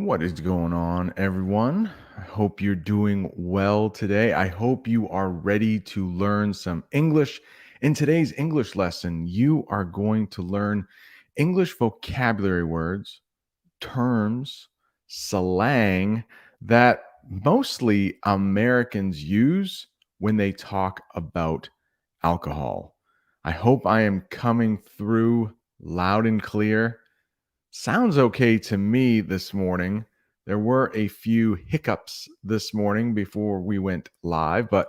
What is going on, everyone? I hope you're doing well today. I hope you are ready to learn some English. In today's English lesson, you are going to learn English vocabulary words, terms, slang that mostly Americans use when they talk about alcohol. I hope I am coming through loud and clear. Sounds okay to me this morning. There were a few hiccups this morning before we went live, but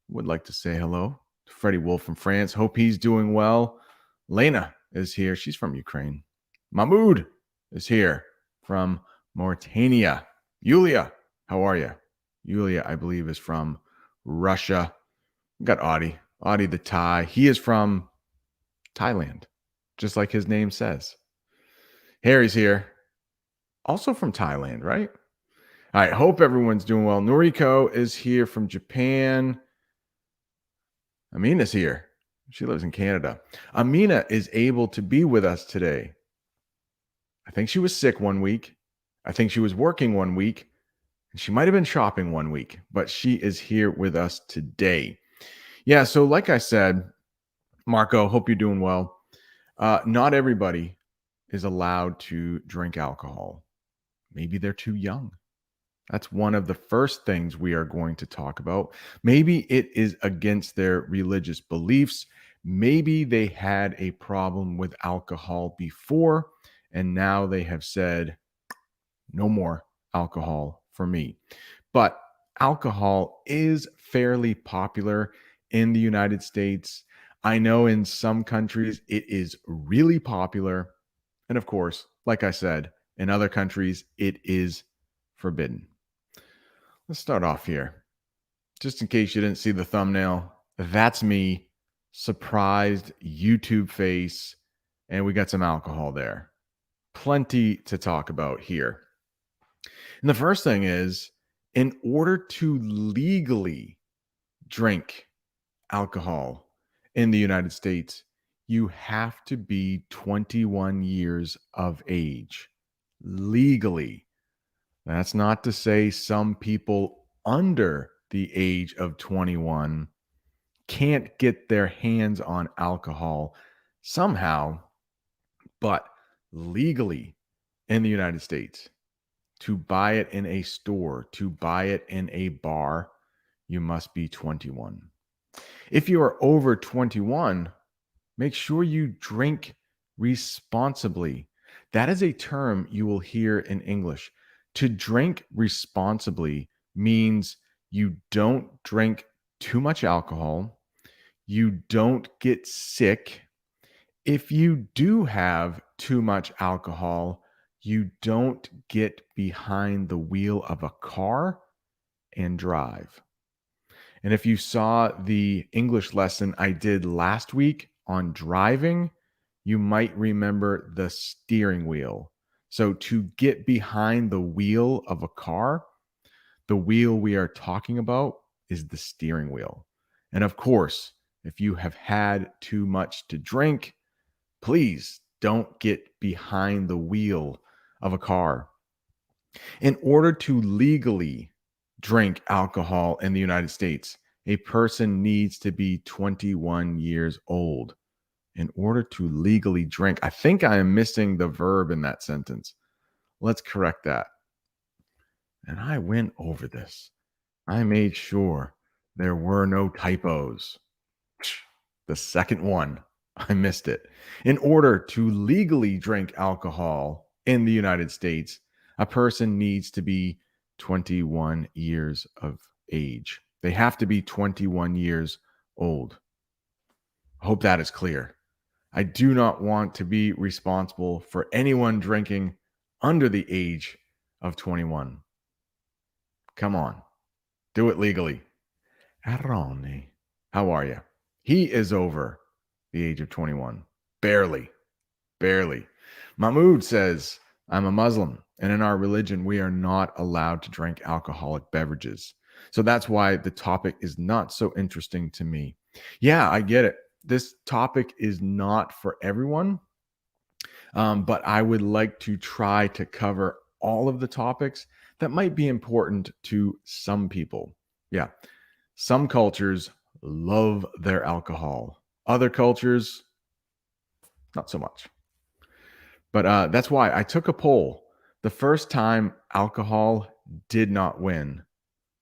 would like to say hello to Freddie Wolf from France. Hope he's doing well. Lena is here. She's from Ukraine. Mahmoud is here from Mauritania. Yulia, how are you? Yulia, I believe, is from Russia. We got Audie. Audie the Thai. He is from Thailand, just like his name says. Harry's here, also from Thailand, right? All right, hope everyone's doing well. Noriko is here from Japan. Amina's here. She lives in Canada. Amina is able to be with us today. I think she was sick one week. I think she was working one week. And she might have been shopping one week, but she is here with us today. Yeah, so like I said, Marco, hope you're doing well. Not everybody is allowed to drink alcohol. Maybe they're too young. That's one of the first things we are going to talk about. Maybe it is against their religious beliefs. Maybe they had a problem with alcohol before, and now they have said, no more alcohol for me. But alcohol is fairly popular in the United States. I know in some countries it is really popular. And of course, like I said, in other countries it is forbidden. Let's start off here. Just in case you didn't see the thumbnail, that's me, surprised YouTube face, and we got some alcohol there. Plenty to talk about here. And the first thing is, in order to legally drink alcohol in the United States, you have to be 21 years of age legally. That's not to say some people under the age of 21 can't get their hands on alcohol somehow, but legally in the United States, to buy it in a store, to buy it in a bar, you must be 21. If you are over 21, make sure you drink responsibly. That is a term you will hear in English. To drink responsibly means you don't drink too much alcohol, you don't get sick. If you do have too much alcohol, you don't get behind the wheel of a car and drive. And if you saw the English lesson I did last week on driving, you might remember the steering wheel. So, to get behind the wheel of a car, the wheel we are talking about is the steering wheel. And of course, if you have had too much to drink, please don't get behind the wheel of a car. In order to legally drink alcohol in the United States, a person needs to be 21 years old in order to legally drink. I think I am missing the verb in that sentence. Let's correct that. And I went over this. I made sure there were no typos. The second one, I missed it. In order to legally drink alcohol in the United States, a person needs to be 21 years of age. They have to be 21 years old. I hope that is clear. I do not want to be responsible for anyone drinking under the age of 21. Come on, do it legally. Arone, how are you? He is over the age of 21. Barely. Barely. Mahmoud says, I'm a Muslim, and in our religion, we are not allowed to drink alcoholic beverages. So that's why the topic is not so interesting to me. Yeah, I get it. This topic is not for everyone, but I would like to try to cover all of the topics that might be important to some people. Yeah, some cultures love their alcohol, other cultures, not so much. But that's why I took a poll. The first time, alcohol did not win.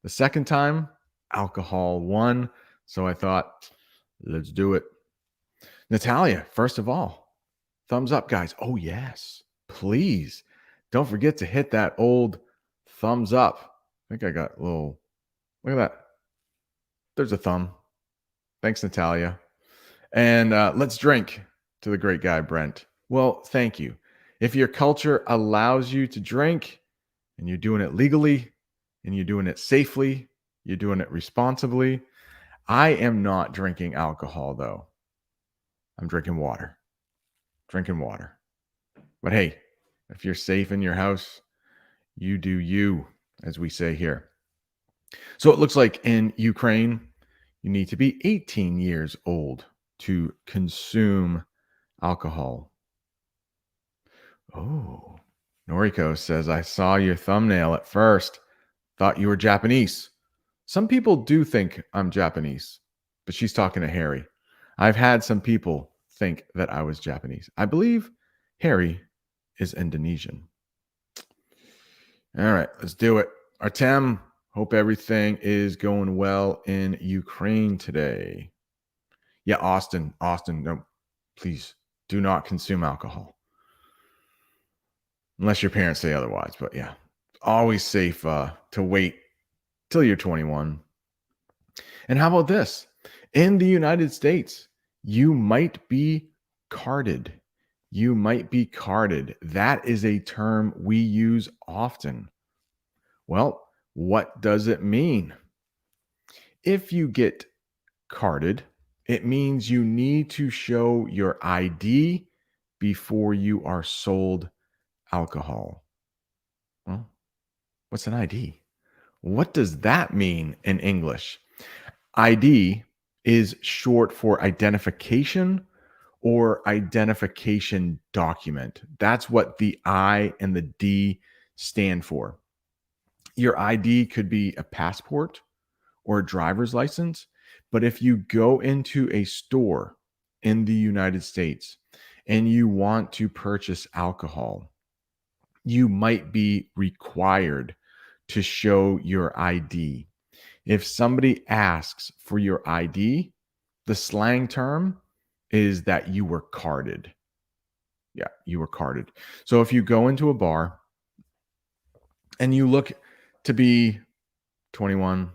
The second time, alcohol won. So I thought, let's do it. Natalia, first of all, thumbs up, guys. Oh, yes. Please don't forget to hit that old thumbs up. I think I got a little, look at that. There's a thumb. Thanks, Natalia. And let's drink to the great guy, Brent. Well, thank you. If your culture allows you to drink and you're doing it legally and you're doing it safely, you're doing it responsibly. I am not drinking alcohol, though. I'm drinking water. Drinking water. But hey, if you're safe in your house, you do you, as we say here. So it looks like in Ukraine, you need to be 18 years old to consume alcohol. Oh, Noriko says, I saw your thumbnail at first. Thought you were Japanese. Some people do think I'm Japanese, but she's talking to Harry. I've had some people think that I was Japanese. I believe Harry is Indonesian. All right, let's do it. Artem, hope everything is going well in Ukraine today. Yeah, Austin, no, please do not consume alcohol. Unless your parents say otherwise. But yeah, always safe to wait till you're 21. And how about this? In the United States, you might be carded. You might be carded. That is a term we use often. Well, what does it mean? If you get carded, it means you need to show your ID before you are sold alcohol. Well, what's an ID? What does that mean in English? ID is short for identification or identification document. That's what the I and the D stand for. Your ID could be a passport or a driver's license, but if you go into a store in the United States and you want to purchase alcohol, you might be required to show your ID. If somebody asks for your ID, the slang term is that you were carded. Yeah, you were carded. So if you go into a bar and you look to be 21,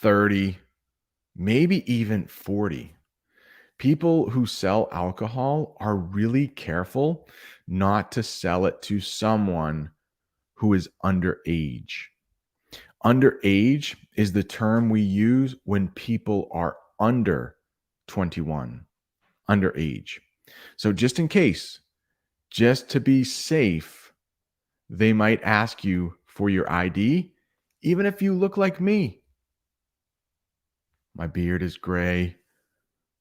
30, maybe even 40, people who sell alcohol are really careful not to sell it to someone who is underage. Underage is the term we use when people are under 21, underage. So just in case, just to be safe, they might ask you for your ID, even if you look like me. My beard is gray.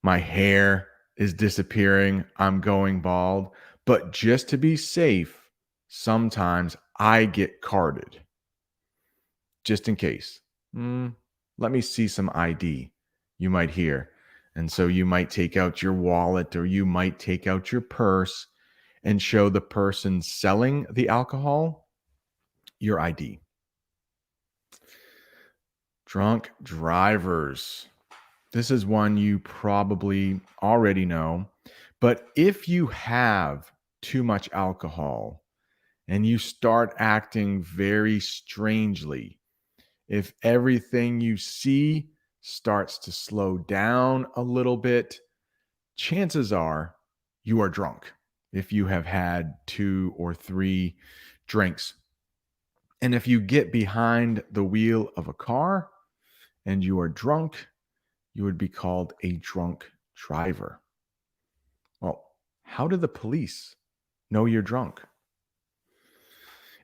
My hair is disappearing. I'm going bald. But just to be safe, sometimes I get carded. Just in case. Let me see some ID, you might hear. And so you might take out your wallet or you might take out your purse and show the person selling the alcohol your ID. Drunk drivers. This is one you probably already know. But if you have too much alcohol and you start acting very strangely, if everything you see starts to slow down a little bit, chances are you are drunk if you have had 2 or 3 drinks. And if you get behind the wheel of a car and you are drunk, you would be called a drunk driver. Well, how do the police know you're drunk?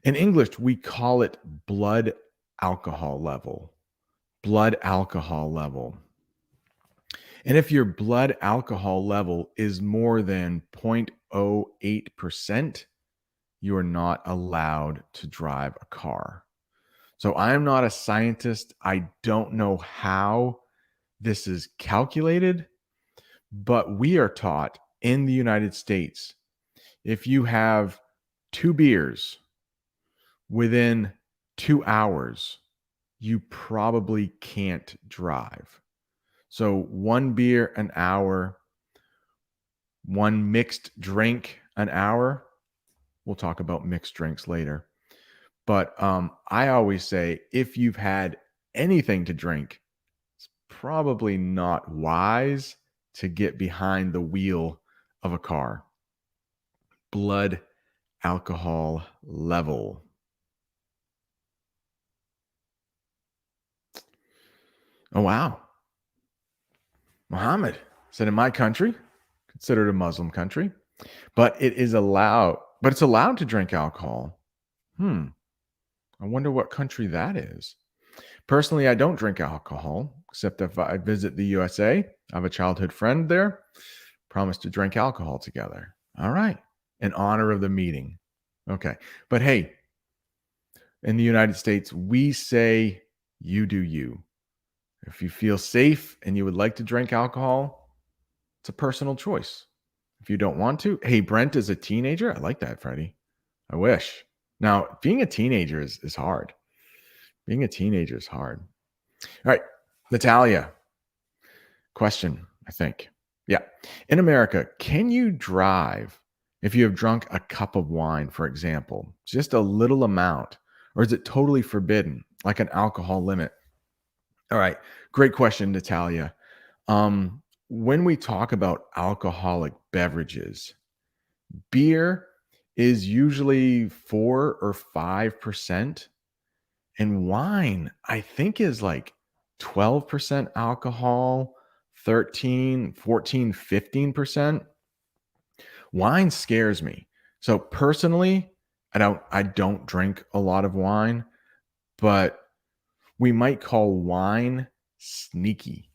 In English, we call it blood alcohol level. Blood alcohol level. And if your blood alcohol level is more than 0.08%, you are not allowed to drive a car. So I am not a scientist. I don't know how this is calculated, but we are taught in the United States if you have two beers within 2 hours, you probably can't drive. So one beer an hour, one mixed drink an hour. We'll talk about mixed drinks later. But I always say if you've had anything to drink, it's probably not wise to get behind the wheel of a car. Blood alcohol level. Oh, wow. Muhammad said in my country, considered a Muslim country, but it's allowed to drink alcohol. I wonder what country that is. Personally, I don't drink alcohol, except if I visit the USA. I have a childhood friend there. Promised to drink alcohol together. All right. In honor of the meeting. Okay. But hey, in the United States, we say you do you. If you feel safe and you would like to drink alcohol, it's a personal choice. If you don't want to, hey, Brent is a teenager. I like that, Freddie. I wish. Now, being a teenager is hard. Being a teenager is hard. All right, Natalia. Question, I think. Yeah. In America, can you drive if you have drunk a cup of wine, for example, just a little amount, or is it totally forbidden, like an alcohol limit? All right. Great question, Natalia. When we talk about alcoholic beverages, beer is usually 4 or 5%, and wine, I think, is like 12% alcohol, 13, 14, 15%. Wine scares me. So personally, I don't drink a lot of wine, but we might call wine sneaky.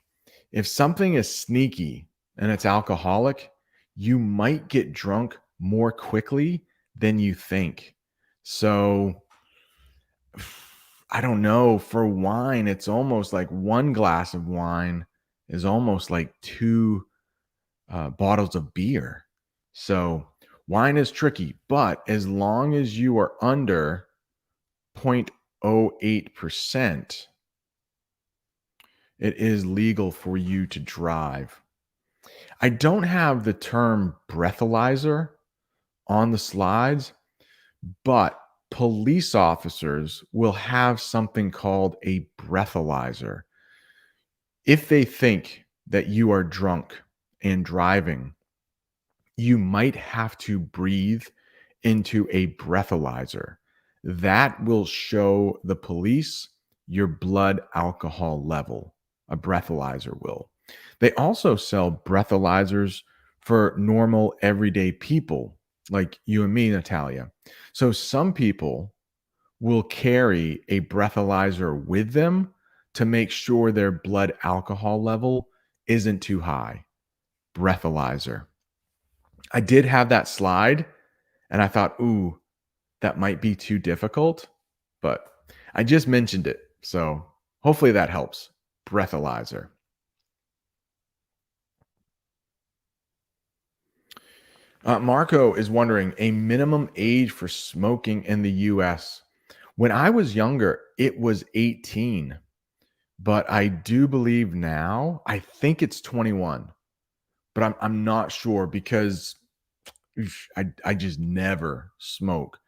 If something is sneaky and it's alcoholic, you might get drunk more quickly than you think. So I don't know. For wine, it's almost like one glass of wine is almost like two bottles of beer. So wine is tricky, but as long as you are under 0.08%, it is legal for you to drive. I don't have the term breathalyzer on the slides, but police officers will have something called a breathalyzer. If they think that you are drunk and driving, you might have to breathe into a breathalyzer. That will show the police your blood alcohol level. A breathalyzer will. They also sell breathalyzers for normal everyday people like you and me, Natalia. So some people will carry a breathalyzer with them to make sure their blood alcohol level isn't too high. Breathalyzer. I did have that slide and I thought, ooh, that might be too difficult, but I just mentioned it. So hopefully that helps. Breathalyzer. Marco is wondering a minimum age for smoking in the US. When I was younger, it was 18, but I do believe now, I think it's 21, but I'm not sure because I just never smoke.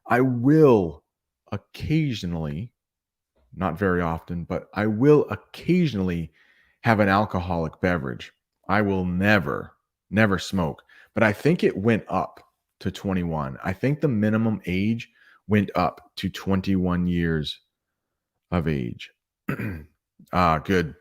I will occasionally, not very often, but I will occasionally have an alcoholic beverage. I will never smoke. But I think it went up to 21. I think the minimum age went up to 21 years of age. Good.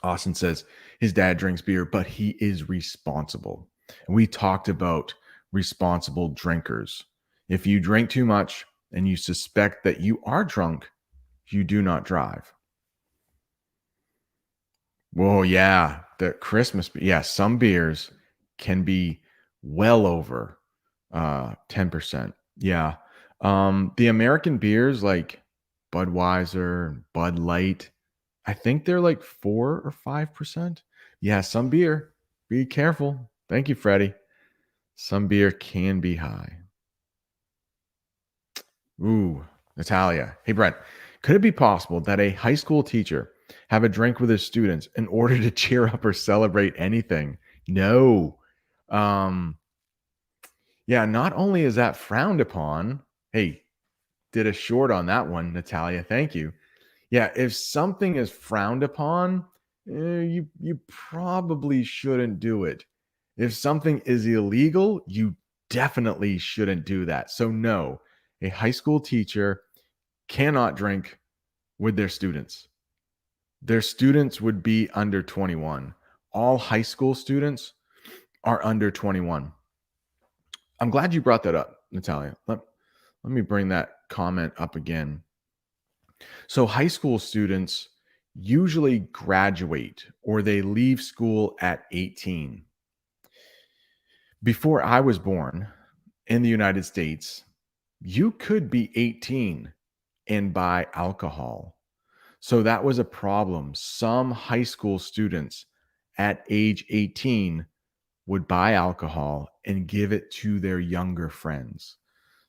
Austin says his dad drinks beer, but he is responsible. And we talked about responsible drinkers. If you drink too much and you suspect that you are drunk, you do not drive. Well, yeah, the Christmas, yeah, some beers can be well over 10%. Yeah. The American beers like Budweiser, Bud Light, I think they're like 4 or 5%. Yeah, some beer. Be careful. Thank you, Freddie. Some beer can be high. Ooh, Natalia. Hey, Brent. Could it be possible that a high school teacher have a drink with his students in order to cheer up or celebrate anything? No. Um, yeah, not only is that frowned upon, hey, did a short on that one, Natalia. Thank you. Yeah, if something is frowned upon, you probably shouldn't do it. If something is illegal, you definitely shouldn't do that. So no, a high school teacher cannot drink with their students. Their students would be under 21. All high school students are under 21. I'm glad you brought that up, Natalia. Let me bring that comment up again. So, high school students usually graduate or they leave school at 18. Before I was born in the United States, you could be 18 and buy alcohol. So, that was a problem. Some high school students at age 18 would buy alcohol and give it to their younger friends.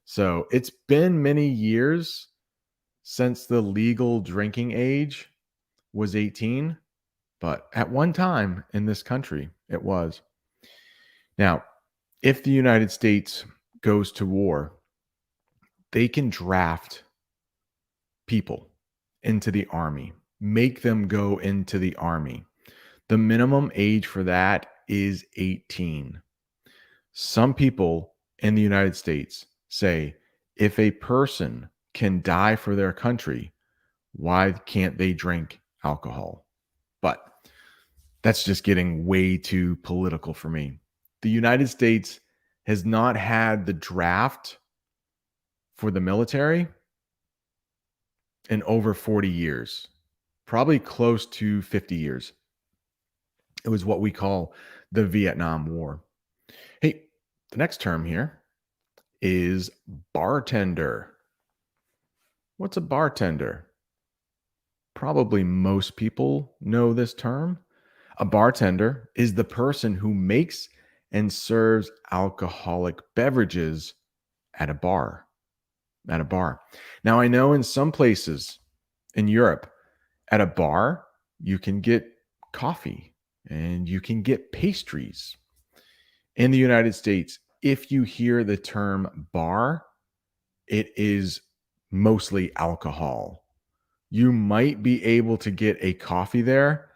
So, it's been many years since the legal drinking age was 18, but at one time in this country, it was. Now, if the United States goes to war, they can draft people into the army, make them go into the army. The minimum age for that is 18. Some people in the United States say if a person can die for their country, why can't they drink alcohol? But that's just getting way too political for me. The United States has not had the draft for the military in over 40 years, probably close to 50 years. It was what we call the Vietnam War. Hey, the next term here is bartender. What's a bartender? Probably most people know this term. A bartender is the person who makes and serves alcoholic beverages at a bar. At a bar. Now, I know in some places in Europe, at a bar, you can get coffee and you can get pastries. In the United States, if you hear the term bar, it is mostly alcohol. You might be able to get a coffee there,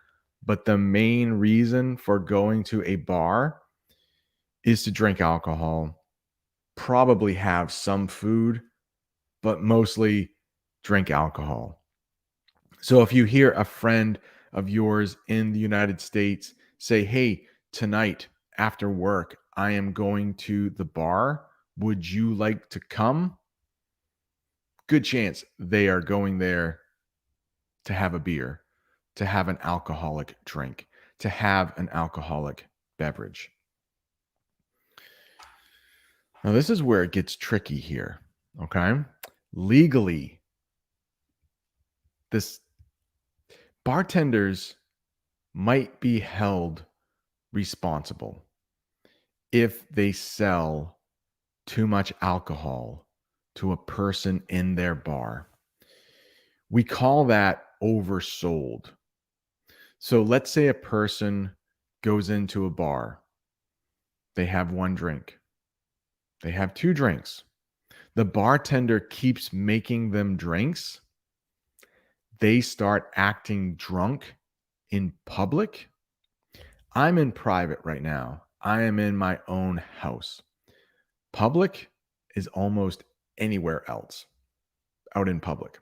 but the main reason for going to a bar is to drink alcohol, probably have some food, but mostly drink alcohol. So if you hear a friend of yours in the United States say, "Hey, tonight after work, I am going to the bar. Would you like to come?" Good chance they are going there to have a beer, to have an alcoholic drink, to have an alcoholic beverage. Now, this is where it gets tricky here. Okay. Legally, this bartenders might be held responsible if they sell too much alcohol to a person in their bar. We call that oversold. So let's say a person goes into a bar, they have one drink, they have two drinks. The bartender keeps making them drinks. They start acting drunk in public. I'm in private right now. I am in my own house. Public is almost anywhere else out in public.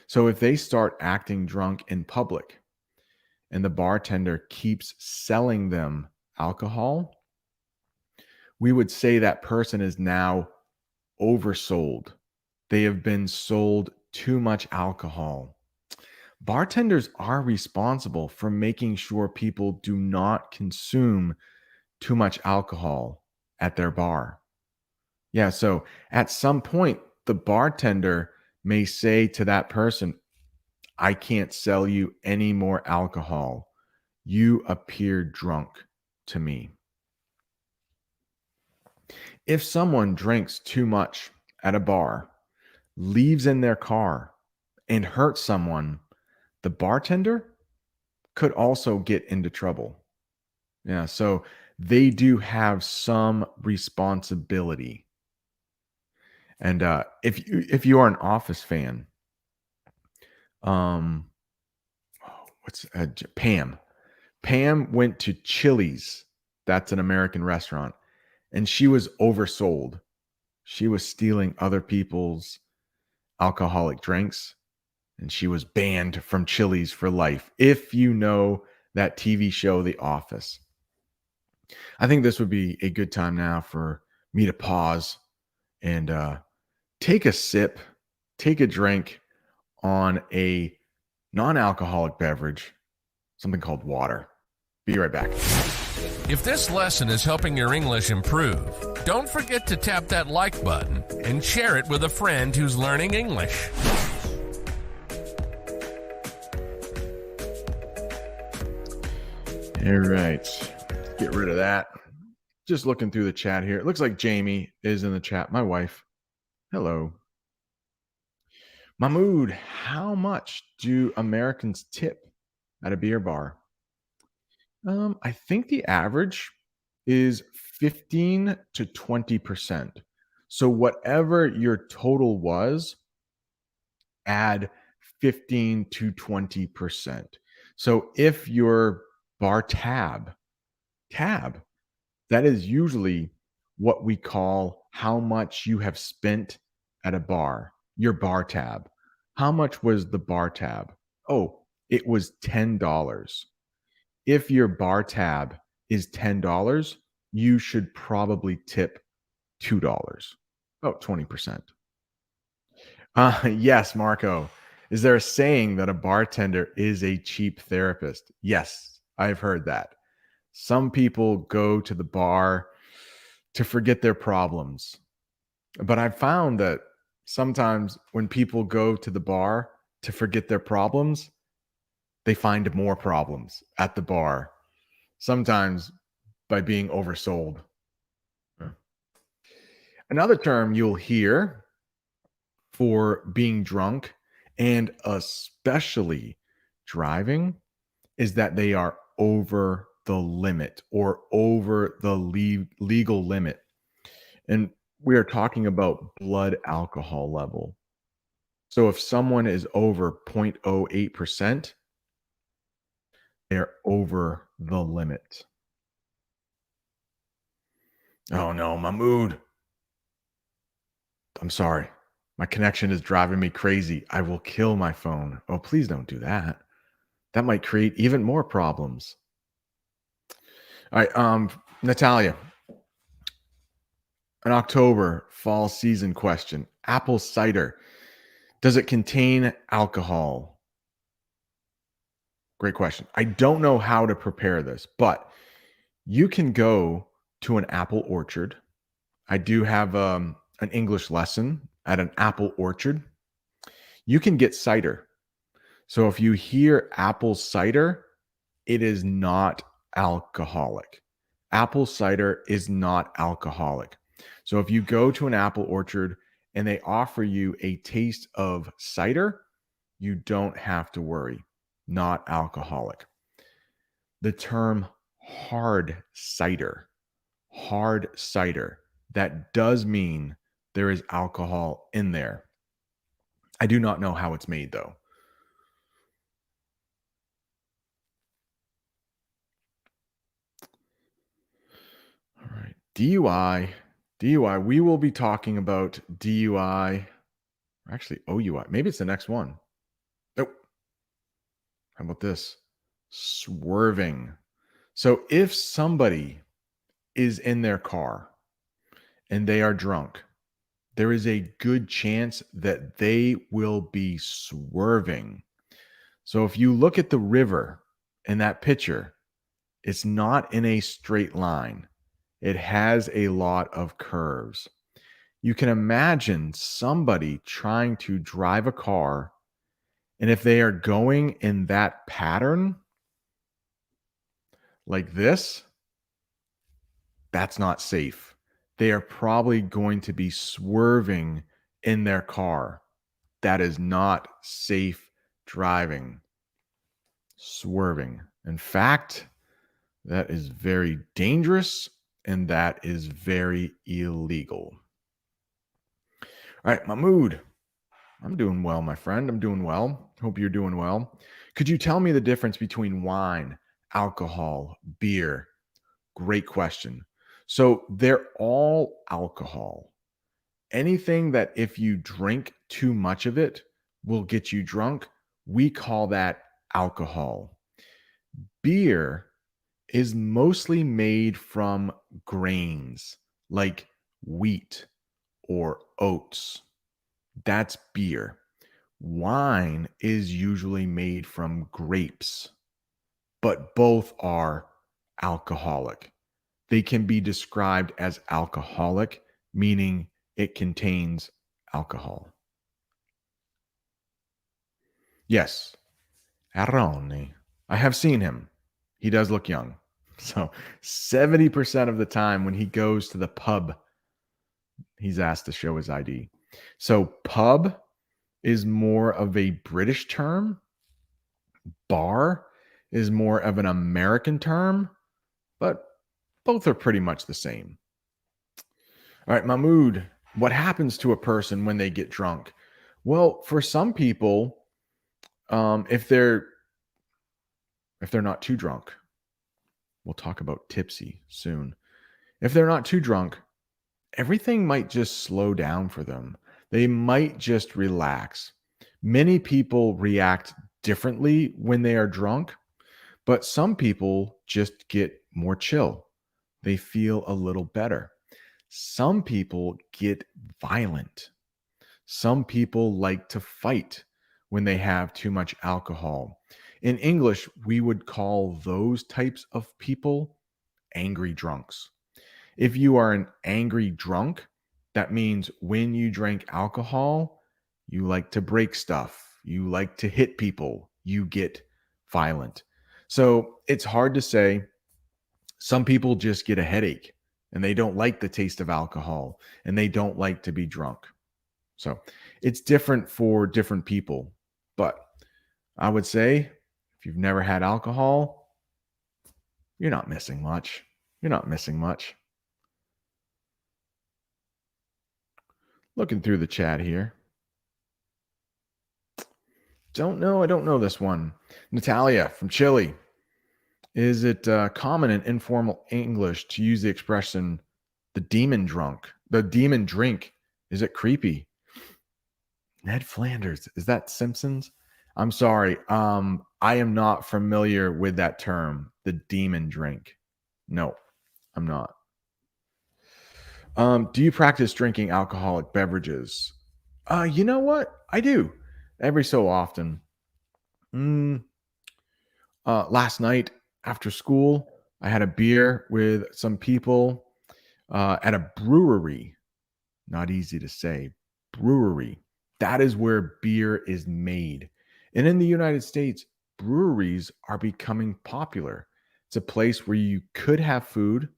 So if they start acting drunk in public and the bartender keeps selling them alcohol, we would say that person is now oversold. They have been sold too much alcohol. Bartenders are responsible for making sure people do not consume too much alcohol at their bar. Yeah. So at some point, the bartender may say to that person, I can't sell you any more alcohol. You appear drunk to me. If someone drinks too much at a bar, leaves in their car, and hurts someone, the bartender could also get into trouble. Yeah. So they do have some responsibility. And if you are an Office fan, um, what's Pam? Pam went to Chili's. That's an American restaurant, and she was oversold. She was stealing other people's alcoholic drinks, and she was banned from Chili's for life. If you know that TV show, The Office, I think this would be a good time now for me to pause and take a sip, take a drink on a non alcoholic beverage, something called water. Be right back. If this lesson is helping your English improve, don't forget to tap that like button and share it with a friend who's learning English. All right. Get rid of that. Just looking through the chat here. It looks like Jamie is in the chat. My wife. Hello. Mahmood, how much do Americans tip at a beer bar? I think the average is 15 to 20%. So whatever your total was, add 15 to 20%. So if your bar tab, that is usually what we call how much you have spent at a bar, your bar tab. How much was the bar tab? Oh, it was $10. If your bar tab is $10, you should probably tip $2, about 20%. Yes, Marco. Is there a saying that a bartender is a cheap therapist? Yes, I've heard that. Some people go to the bar to forget their problems. But I've found that sometimes when people go to the bar to forget their problems, they find more problems at the bar, sometimes by being oversold. Yeah. Another term you'll hear for being drunk and especially driving is that they are over the limit or over the legal limit. And we are talking about blood alcohol level. So if someone is over 0.08%, they're over the limit. Oh no, my mood. I'm sorry. My connection is driving me crazy. I will kill my phone. Oh, please don't do that. That might create even more problems. All right, Natalia, an October fall season question. Apple cider. Does it contain alcohol? Great question. I don't know how to prepare this, but you can go to an apple orchard. I do have an English lesson at an apple orchard. You can get cider. So if you hear apple cider, it is not alcoholic. Apple cider is not alcoholic. So if you go to an apple orchard and they offer you a taste of cider, you don't have to worry. Not alcoholic. The term hard cider, that does mean there is alcohol in there. I do not know how it's made though. All right. DUI. We will be talking about DUI, or actually OUI. Maybe it's the next one. Oh, how about this? Swerving. So if somebody is in their car and they are drunk, there is a good chance that they will be swerving. So if you look at the river in that picture, it's not in a straight line. It has a lot of curves. You can imagine somebody trying to drive a car, and if they are going in that pattern like this, that's not safe. They are probably going to be swerving in their car. That is not safe driving. Swerving. In fact, that is very dangerous and that is very illegal. All right, Mahmood. I'm doing well, my friend. I'm doing well. Hope you're doing well. Could you tell me the difference between wine, alcohol, beer? Great question. So they're all alcohol. Anything that if you drink too much of it will get you drunk, we call that alcohol. Beer is mostly made from grains like wheat or oats. That's beer. Wine is usually made from grapes, but both are alcoholic. They can be described as alcoholic, meaning it contains alcohol. Yes, Aroni. I have seen him. He does look young. So 70% of the time when he goes to the pub, he's asked to show his ID. So pub is more of a British term. Bar is more of an American term, but both are pretty much the same. All right, Mahmood, what happens to a person when they get drunk? Well, for some people, if they're not too drunk, we'll talk about tipsy soon. If they're not too drunk, everything might just slow down for them. They might just relax. Many people react differently when they are drunk, but some people just get more chill. They feel a little better. Some people get violent. Some people like to fight when they have too much alcohol. In English, we would call those types of people angry drunks. If you are an angry drunk, that means when you drink alcohol, you like to break stuff, you like to hit people, you get violent. So it's hard to say. Some people just get a headache and they don't like the taste of alcohol and they don't like to be drunk. So it's different for different people. But I would say if you've never had alcohol, you're not missing much. You're not missing much. Looking through the chat here. Don't know. I don't know this one. Natalia from Chile. Is it common in informal English to use the expression the demon drunk, the demon drink? Is it creepy? Ned Flanders. Is that Simpsons? I'm sorry. I am not familiar with that term, the demon drink. No, I'm not. Do you practice drinking alcoholic beverages? You know what? I do every so often. Mm, last night after school, I had a beer with some people at a brewery. Not easy to say. Brewery. That is where beer is made. And in the United States, breweries are becoming popular. It's a place where you could have food,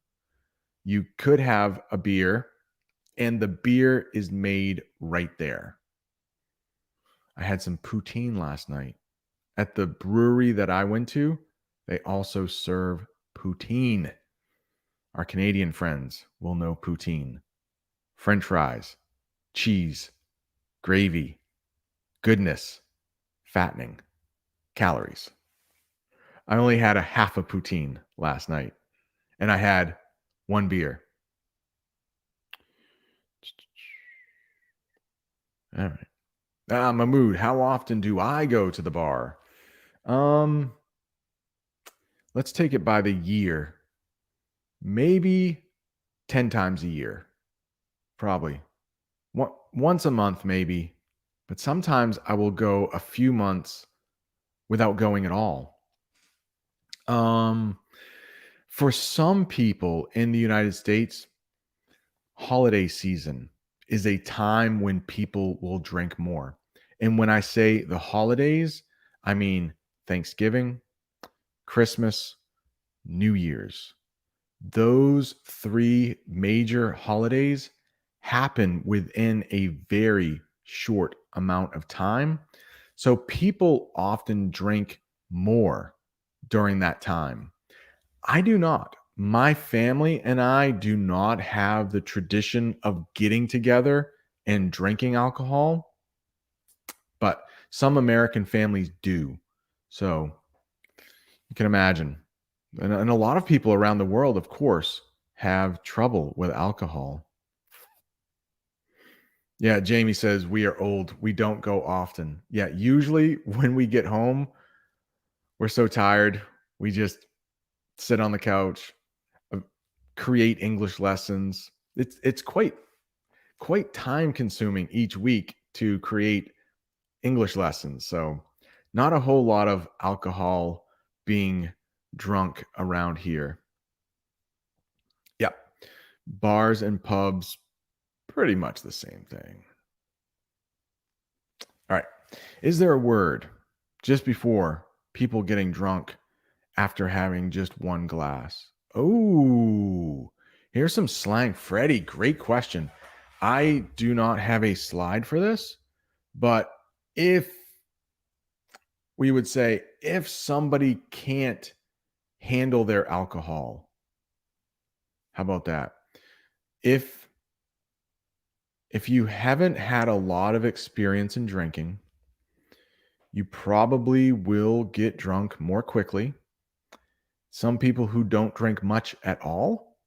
you could have a beer, and the beer is made right there. I had some poutine last night. At the brewery that I went to, they also serve poutine. Our Canadian friends will know poutine. French fries, cheese, gravy, goodness, fattening, calories. I only had a half a poutine last night and I had one beer. All right. Mahmood, how often do I go to the bar? Um, let's take it by the year. Maybe 10 times a year. Probably. Once a month, maybe. But sometimes I will go a few months without going at all. For some people in the United States, holiday season is a time when people will drink more. And when I say the holidays, I mean Thanksgiving, Christmas, New Year's. Those three major holidays happen within a very short amount of time. So people often drink more during that time. I do not. My family and I do not have the tradition of getting together and drinking alcohol, but some American families do. So you can imagine. And a lot of people around the world, of course, have trouble with alcohol. Yeah, Jamie says, we are old. We don't go often. Yeah, usually when we get home, we're so tired. We just sit on the couch, uh, create English lessons. It's quite time consuming each week to create English lessons. So, not a whole lot of alcohol being drunk around here. Yeah, bars and pubs, pretty much the same thing. All right. Is there a word just before people getting drunk after having just one glass? Oh, here's some slang. Freddie, great question. I do not have a slide for this, but if we would say if somebody can't handle their alcohol, how about that? If if you haven't had a lot of experience in drinking, you probably will get drunk more quickly. Some people who don't drink much at all,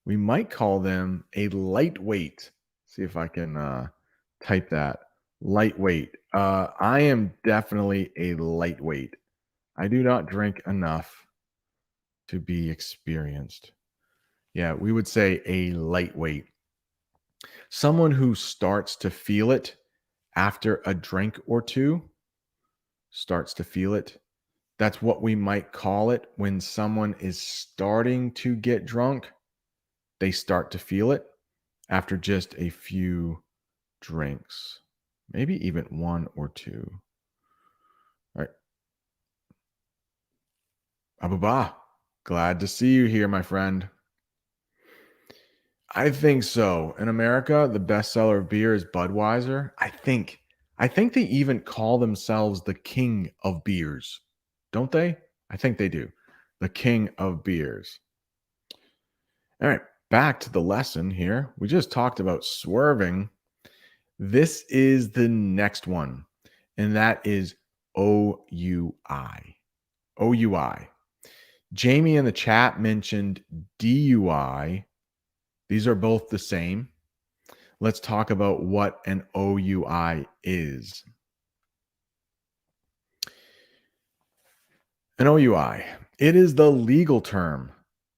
we might call them a lightweight. See if I can type that. Lightweight. I am definitely a lightweight. I do not drink enough to be experienced. Yeah, we would say a lightweight. Someone who starts to feel it after a drink or two, starts to feel it. That's what we might call it when someone is starting to get drunk. They start to feel it after just a few drinks, maybe even one or two. All right. Ababa, glad to see you here, my friend. I think so. In America, the best seller of beer is Budweiser. I think they even call themselves the king of beers. Don't they? I think they do. The king of beers. All right, back to the lesson here. We just talked about swerving. This is the next one, and that is OUI. OUI. Jamie in the chat mentioned DUI. These are both the same. Let's talk about what an OUI is. An OUI, it is the legal term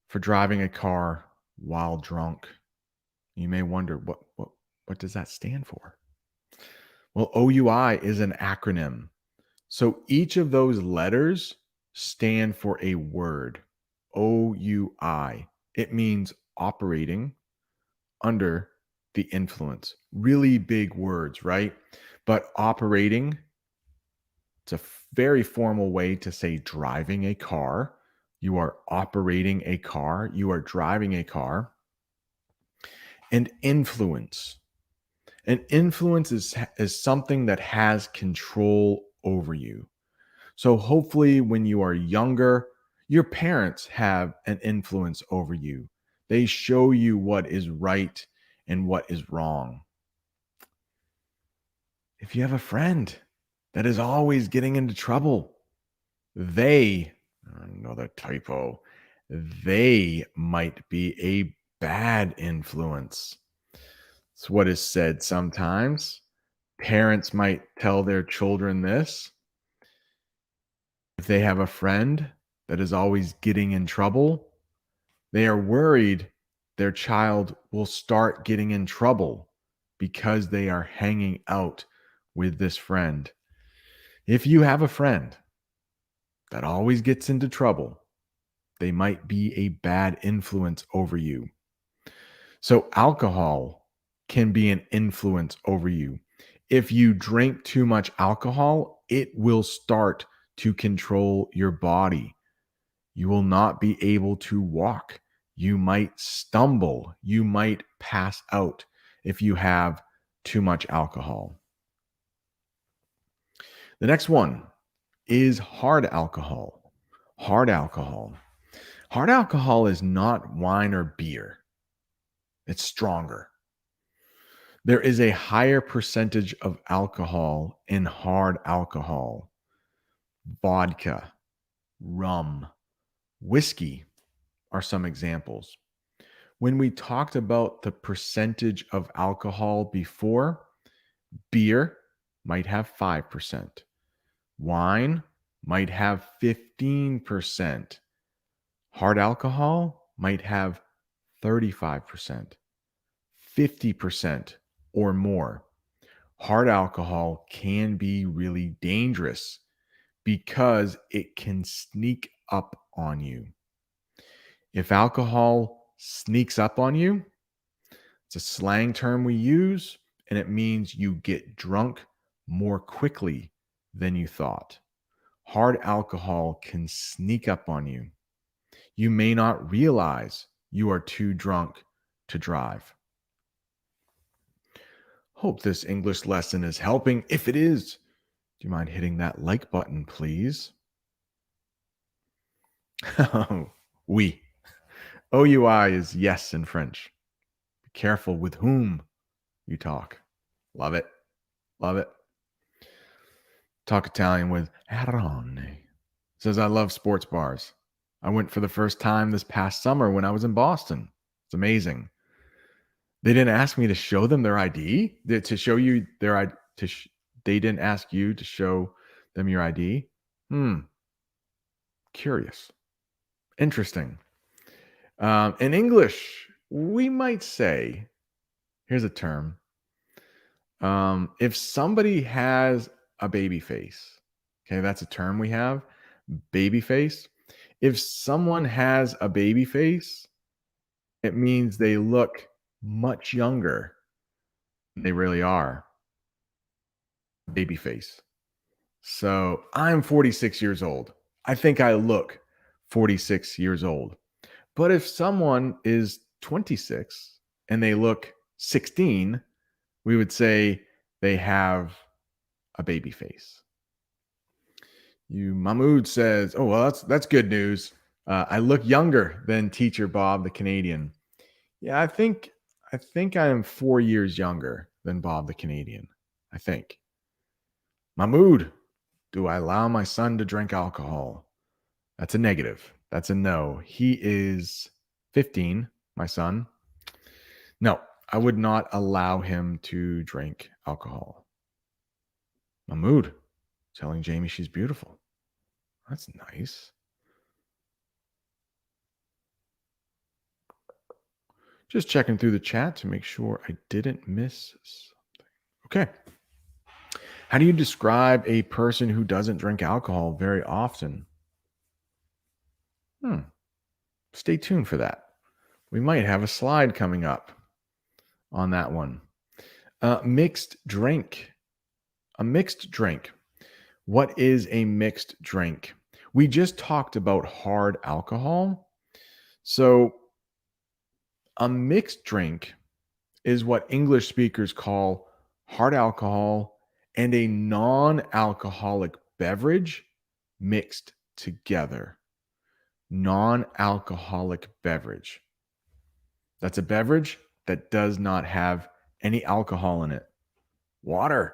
for driving a car while drunk. You may wonder what does that stand for? Well, OUI is an acronym. So each of those letters stand for a word. OUI. It means operating under the influence. Really big words, right? But operating, it's a very formal way to say driving a car. You are operating a car, you are driving a car. And influence. An influence is something that has control over you. So hopefully, when you are younger, your parents have an influence over you. They show you what is right and what is wrong. If you have a friend that is always getting into trouble, another typo, they might be a bad influence. It's what is said sometimes. Parents might tell their children this. If they have a friend that is always getting in trouble, they are worried their child will start getting in trouble because they are hanging out with this friend. If you have a friend that always gets into trouble, they might be a bad influence over you. So, alcohol can be an influence over you. If you drink too much alcohol, it will start to control your body. You will not be able to walk. You might stumble. You might pass out if you have too much alcohol. The next one is hard alcohol. Hard alcohol. Hard alcohol is not wine or beer. It's stronger. There is a higher percentage of alcohol in hard alcohol. Vodka, rum, whiskey are some examples. When we talked about the percentage of alcohol before, beer might have 5%. Wine might have 15%. Hard alcohol might have 35%, 50% or more. Hard alcohol can be really dangerous because it can sneak up on you. If alcohol sneaks up on you, it's a slang term we use, and it means you get drunk more quickly than you thought. Hard alcohol can sneak up on you. You may not realize you are too drunk to drive. Hope this English lesson is helping. If it is, do you mind hitting that like button, please? Oui. OUI is yes in French. Be careful with whom you talk. Love it. Love it. Talk Italian with Arone. Says, I love sports bars. I went for the first time this past summer when I was in Boston. It's amazing. They didn't ask me to show them their ID, to show you their ID. They didn't ask you to show them your ID. Curious. Interesting. In English, we might say, here's a term. If somebody has a baby face, okay, that's a term we have, baby face. If someone has a baby face, it means they look much younger than they really are. Baby face. So I'm 46 years old. I think I look 46 years old. But if someone is 26 and they look 16, we would say they have a baby face. Mahmoud says, oh, well, that's good news. I look younger than teacher Bob the Canadian. Yeah, I think I am 4 years younger than Bob the Canadian. I think. Mahmoud, do I allow my son to drink alcohol? That's a negative. That's a no. He is 15, my son. No, I would not allow him to drink alcohol. Mahmoud, telling Jamie she's beautiful. That's nice. Just checking through the chat to make sure I didn't miss something. Okay. How do you describe a person who doesn't drink alcohol very often? Stay tuned for that. We might have a slide coming up on that one. Mixed drink. A mixed drink. What is a mixed drink? We just talked about hard alcohol. So a mixed drink is what English speakers call hard alcohol and a non-alcoholic beverage mixed together. Non-alcoholic beverage. That's a beverage that does not have any alcohol in it. Water,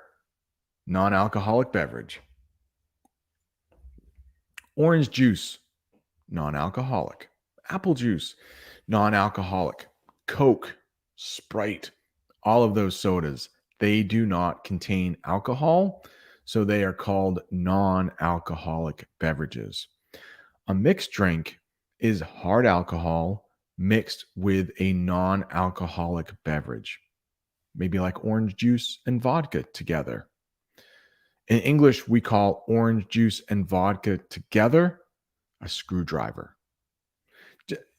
non-alcoholic beverage. Orange juice, non-alcoholic. Apple juice, non-alcoholic. Coke, Sprite, all of those sodas, they do not contain alcohol, so they are called non-alcoholic beverages. A mixed drink is hard alcohol mixed with a non-alcoholic beverage, maybe like orange juice and vodka together. In English, we call orange juice and vodka together a screwdriver.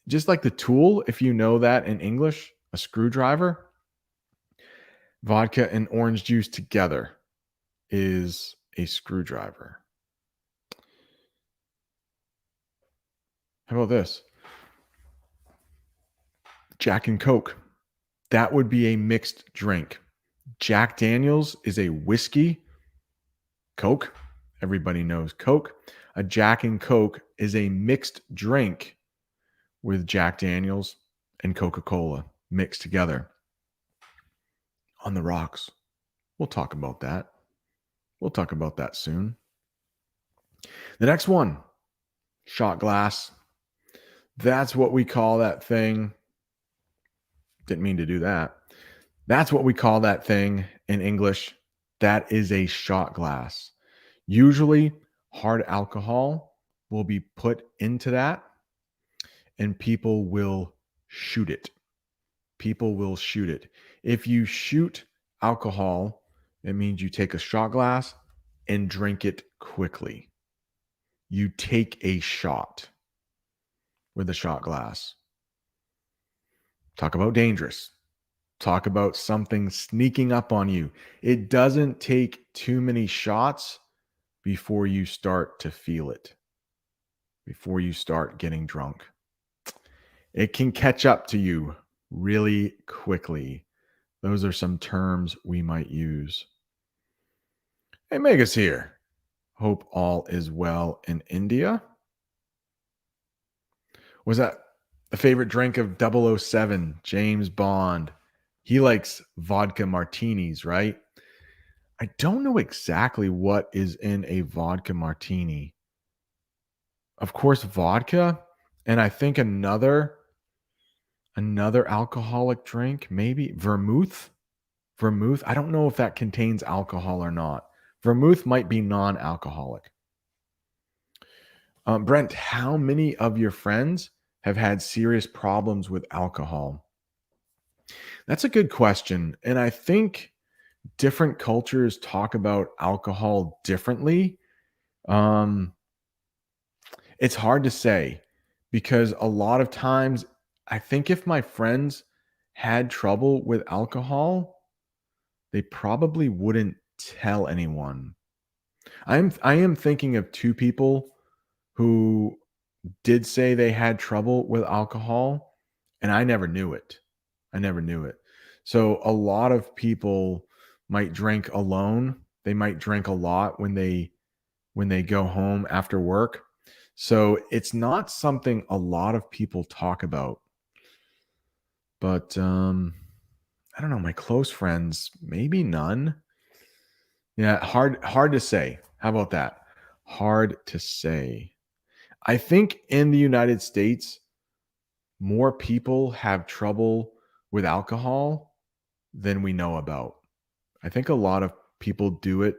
Just like the tool, if you know that in English, a screwdriver, Vodka and orange juice together is a screwdriver. How about this? Jack and Coke. That would be a mixed drink. Jack Daniels is a whiskey. Coke, everybody knows Coke. A Jack and Coke is a mixed drink with Jack Daniels and Coca-Cola mixed together. On the rocks. We'll talk about that. We'll talk about that soon. The next one, shot glass. That's what we call that thing. Didn't mean to do that. That's what we call that thing in English. That is a shot glass. Usually, hard alcohol will be put into that and people will shoot it. People will shoot it. If you shoot alcohol, it means you take a shot glass and drink it quickly. You take a shot with a shot glass. Talk about dangerous. Talk about something sneaking up on you. It doesn't take too many shots before you start to feel it, before you start getting drunk. It can catch up to you really quickly. Those are some terms we might use. Hey, Mega's here. Hope all is well in India. Was that the favorite drink of 007, James Bond? He likes vodka martinis, right? I don't know exactly what is in a vodka martini. Of course, vodka, and I think another alcoholic drink, maybe vermouth. Vermouth, I don't know if that contains alcohol or not. Vermouth might be non-alcoholic. Brent, how many of your friends have had serious problems with alcohol? That's a good question. And I think different cultures talk about alcohol differently. Um, it's hard to say because a lot of times I think if my friends had trouble with alcohol, they probably wouldn't tell anyone. I am thinking of two people who did say they had trouble with alcohol, and I never knew it. I never knew it. So a lot of people might drink alone. They might drink a lot when they go home after work. So it's not something a lot of people talk about. But I don't know, my close friends, maybe none. Yeah, hard to say. How about that? Hard to say. I think in the United States, more people have trouble with alcohol than we know about. I think a lot of people do it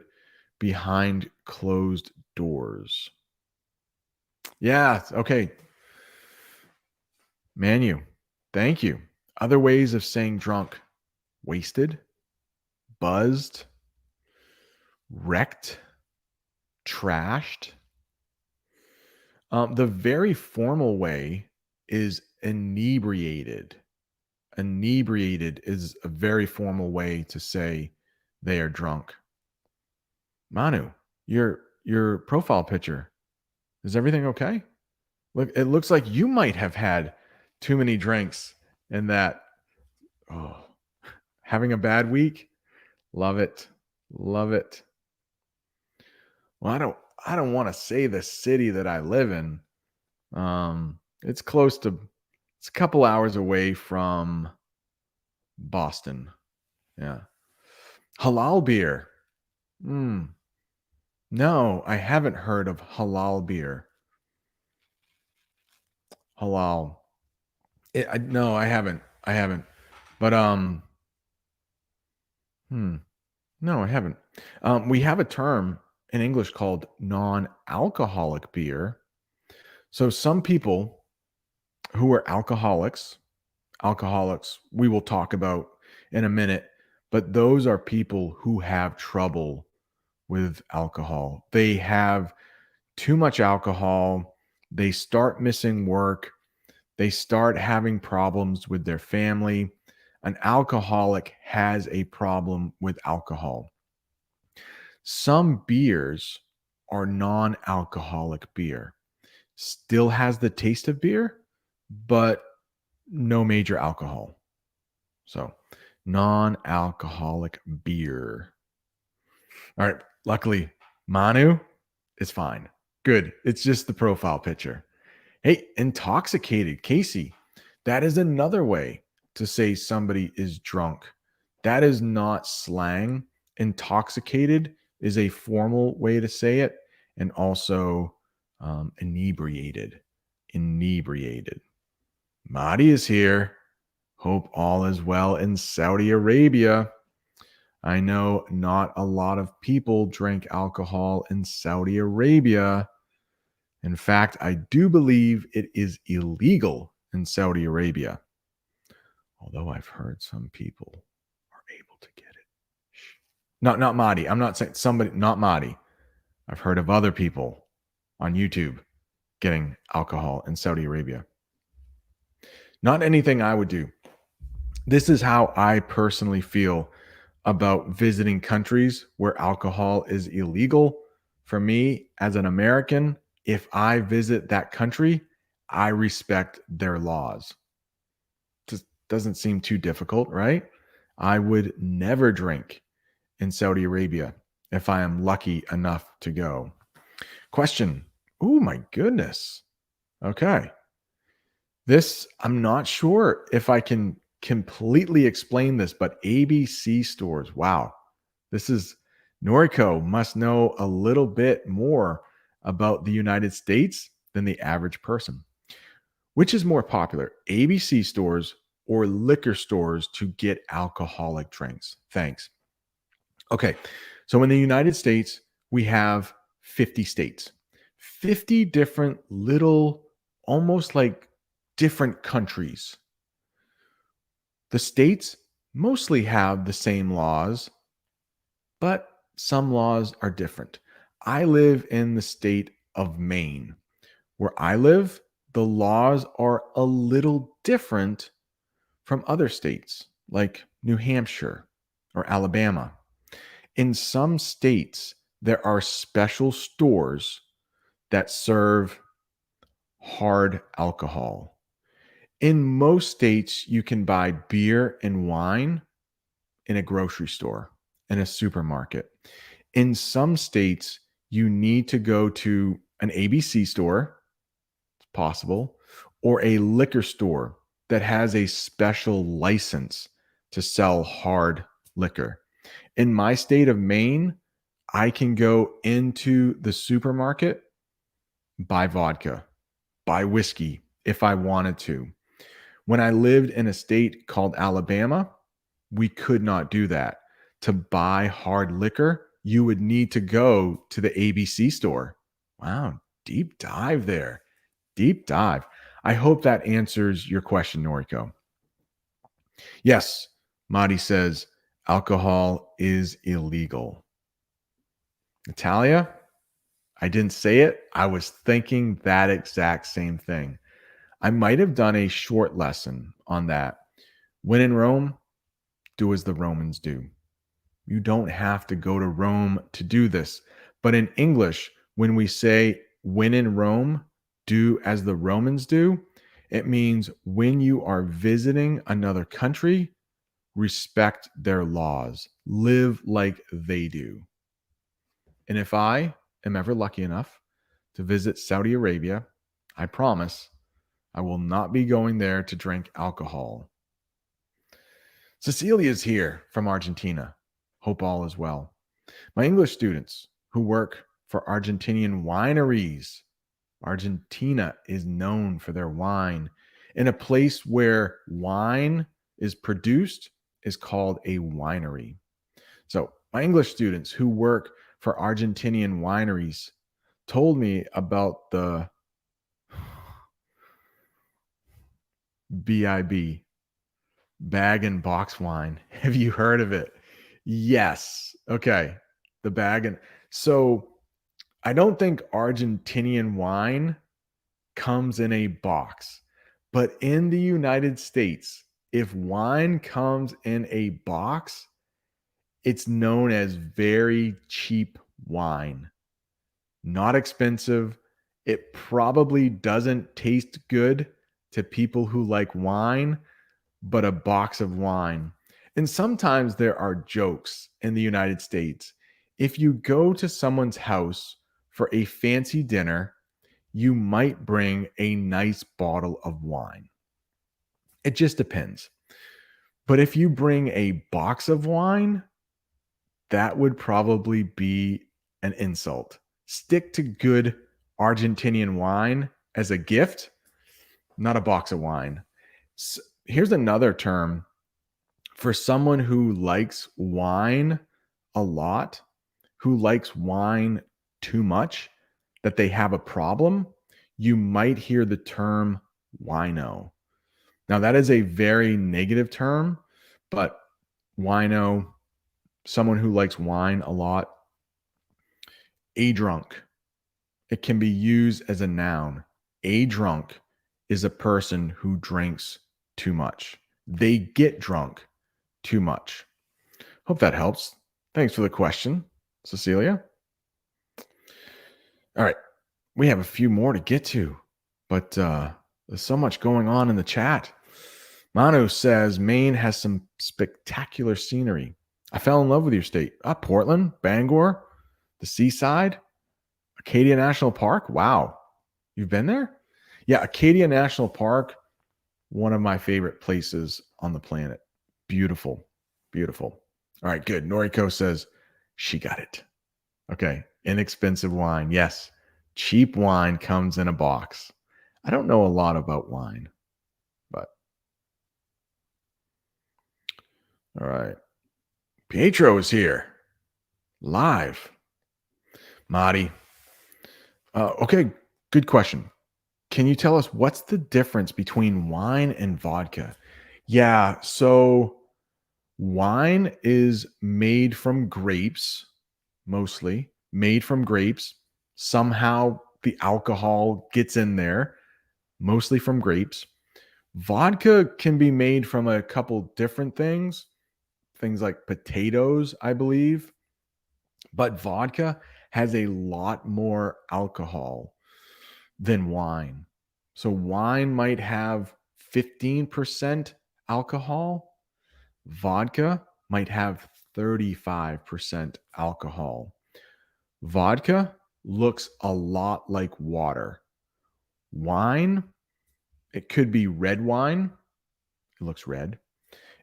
behind closed doors. Yeah, okay. Manu, thank you. Other ways of saying drunk: wasted, buzzed, wrecked, trashed. The very formal way is inebriated. Inebriated is a very formal way to say they are drunk. Manu, your profile picture, is everything okay? Look, it looks like you might have had too many drinks and that. Oh, having a bad week. Love it. Love it. Well, I don't want to say the city that I live in. It's close to, it's a couple hours away from Boston. Yeah. Halal beer. No, I haven't heard of halal beer. Halal. No, I haven't. I haven't. But no, I haven't. We have a term in English called non-alcoholic beer. So some people who are alcoholics, we will talk about in a minute, but those are people who have trouble with alcohol. They have too much alcohol. They start missing work. They start having problems with their family. An alcoholic has a problem with alcohol. Some beers are non alcoholic beer, still has the taste of beer, but no major alcohol. So, non alcoholic beer. All right. Luckily, Manu is fine. Good. It's just the profile picture. Hey, intoxicated, Casey. That is another way to say somebody is drunk. That is not slang. Intoxicated is a formal way to say it, and also inebriated. Inebriated. Mahdi is here. Hope all is well in Saudi Arabia. I know not a lot of people drink alcohol in Saudi Arabia. In fact, I do believe it is illegal in Saudi Arabia. Although I've heard some people are able to get it. Shh. Not Mahdi. I'm not saying somebody, not Mahdi. I've heard of other people on YouTube getting alcohol in Saudi Arabia. Not anything I would do. This is how I personally feel about visiting countries where alcohol is illegal. For me, as an American, if I visit that country, I respect their laws. Just doesn't seem too difficult, right? I would never drink in Saudi Arabia if I am lucky enough to go. Question. Oh, my goodness. Okay. This, I'm not sure if I can completely explain this, but ABC stores. Wow. This is Noriko must know a little bit more about the United States than the average person. Which is more popular, ABC stores or liquor stores to get alcoholic drinks? Thanks. Okay. So in the United States, we have 50 states, 50 different little, almost like different countries. The states mostly have the same laws, but some laws are different. I live in the state of Maine. Where I live, the laws are a little different from other states like New Hampshire or Alabama. In some states, there are special stores that serve hard alcohol. In most states, you can buy beer and wine in a grocery store, in a supermarket. In some states, you need to go to an ABC store, it's possible, or a liquor store that has a special license to sell hard liquor. In my state of Maine, I can go into the supermarket, buy vodka, buy whiskey if I wanted to. When I lived in a state called Alabama, we could not do that. To buy hard liquor, you would need to go to the ABC store. Wow, deep dive there. Deep dive. I hope that answers your question, Noriko. Yes, Madi says alcohol is illegal. Natalia, I didn't say it. I was thinking that exact same thing. I might have done a short lesson on that. When in Rome, do as the Romans do. You don't have to go to Rome to do this. But in English, when we say when in Rome, do as the Romans do, it means when you are visiting another country, respect their laws, live like they do. And if I am ever lucky enough to visit Saudi Arabia, I promise I will not be going there to drink alcohol. Cecilia's here from Argentina. Hope all is well. My English students who work for Argentinian wineries. Argentina is known for their wine. And a place where wine is produced is called a winery. So, my English students who work for Argentinian wineries told me about the BIB, bag and box wine. Have you heard of it? Yes. Okay. The bag and so I don't think Argentinian wine comes in a box, but in the United States, If wine comes in a box, it's known as very cheap wine. Not expensive. It probably doesn't taste good to people who like wine, but a box of wine. And sometimes there are jokes in the United States. If you go to someone's house for a fancy dinner, you might bring a nice bottle of wine. It just depends. But if you bring a box of wine, that would probably be an insult. Stick to good Argentinian wine as a gift, not a box of wine. So here's another term for someone who likes wine a lot, who likes wine too much, that they have a problem. You might hear the term wino. Now, that is a very negative term, but wino, someone who likes wine a lot, a drunk. It can be used as a noun. A drunk is a person who drinks too much. They get drunk too much. Hope that helps. Thanks for the question, Cecilia. All right. We have a few more to get to, but there's so much going on in the chat. Manu says Maine has some spectacular scenery. I fell in love with your state. Portland, Bangor, the seaside, Acadia National Park. Wow. You've been there? Yeah, Acadia National Park, one of my favorite places on the planet. Beautiful. Beautiful. All right, good. Noriko says she got it. Okay. Inexpensive wine. Yes. Cheap wine comes in a box. I don't know a lot about wine, but all right. Pietro is here live. Marty. Okay. Good question. Can you tell us what's the difference between wine and vodka? Yeah. So wine is made from grapes, mostly made from grapes. Somehow the alcohol gets in there, mostly from grapes. Vodka can be made from a couple different things like potatoes, I believe. But vodka has a lot more alcohol than wine. So wine might have 15% alcohol. Vodka might have 35% alcohol. Vodka looks a lot like water. Wine, it could be red wine. It looks red.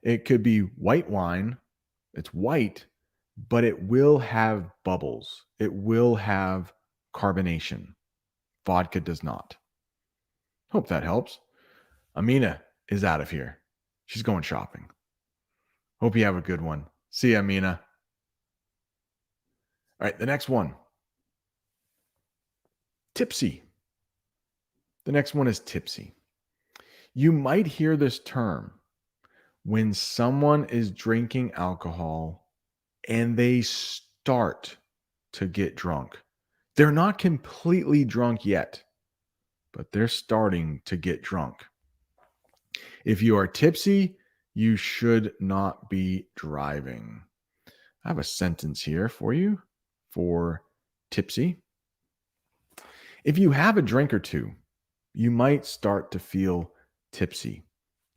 It could be white wine. It's white, but it will have bubbles. It will have carbonation. Vodka does not. Hope that helps. Amina is out of here. She's going shopping. Hope you have a good one. See ya, Amina. All right, the next one. Tipsy. The next one is tipsy. You might hear this term when someone is drinking alcohol and they start to get drunk. They're not completely drunk yet, but they're starting to get drunk. If you are tipsy, you should not be driving. I have a sentence here for you for tipsy. If you have a drink or two, you might start to feel tipsy.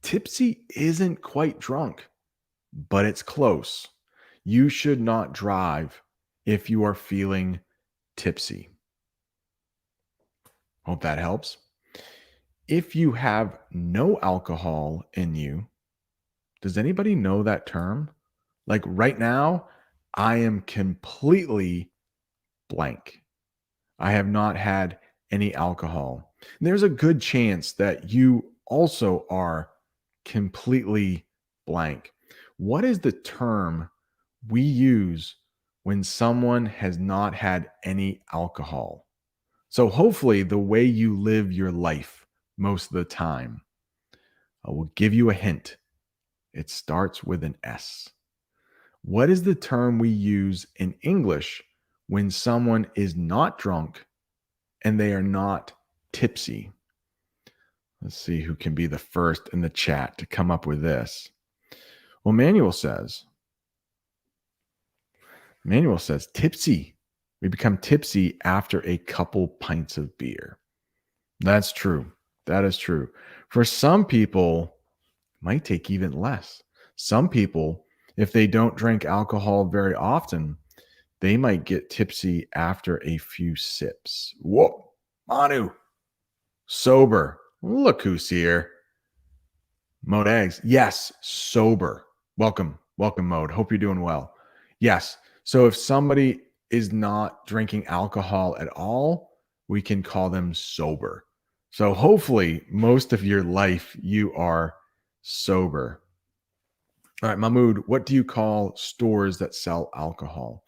Tipsy isn't quite drunk, but it's close. You should not drive if you are feeling tipsy. Hope that helps. If you have no alcohol in you, does anybody know that term? Like right now, I am completely blank. I have not had any alcohol. And there's a good chance that you also are completely blank. What is the term we use when someone has not had any alcohol? So, hopefully, the way you live your life most of the time, I will give you a hint. It starts with an S. What is the term we use in English when someone is not drunk and they are not tipsy? Let's see who can be the first in the chat to come up with this. Well, Manuel says tipsy. We become tipsy after a couple pints of beer. That's true. That is true. For some people, it might take even less. Some people, if they don't drink alcohol very often, they might get tipsy after a few sips. Whoa, Manu, sober. Look who's here. Mode Eggs. Yes, sober. Welcome. Welcome, Mode. Hope you're doing well. Yes. So if somebody is not drinking alcohol at all, we can call them sober. So hopefully, most of your life, you are sober. All right, Mahmoud, what do you call stores that sell alcohol?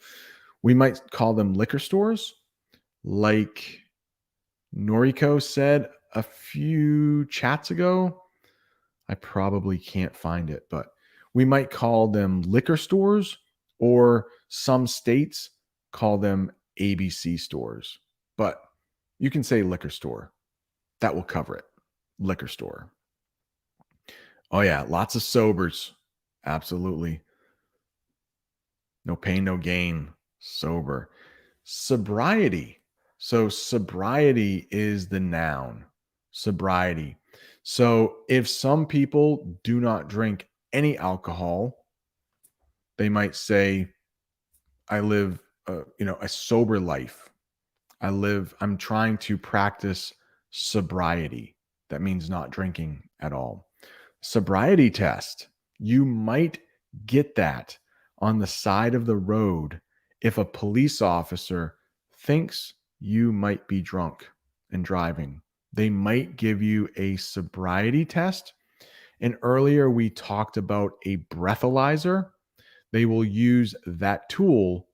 We might call them liquor stores, like Noriko said a few chats ago. I probably can't find it, but we might call them liquor stores, or some states call them ABC stores. But you can say liquor store. That will cover it. Liquor store. Oh, yeah. Lots of sobers. Absolutely. No pain, no gain. Sober. Sobriety. So, sobriety is the noun. Sobriety. So, if some people do not drink any alcohol, they might say, I live, a sober life. I'm trying to practice sobriety. That means not drinking at all. Sobriety test. You might get that on the side of the road if a police officer thinks you might be drunk and driving. They might give you a sobriety test. And earlier we talked about a breathalyzer. They will use that tool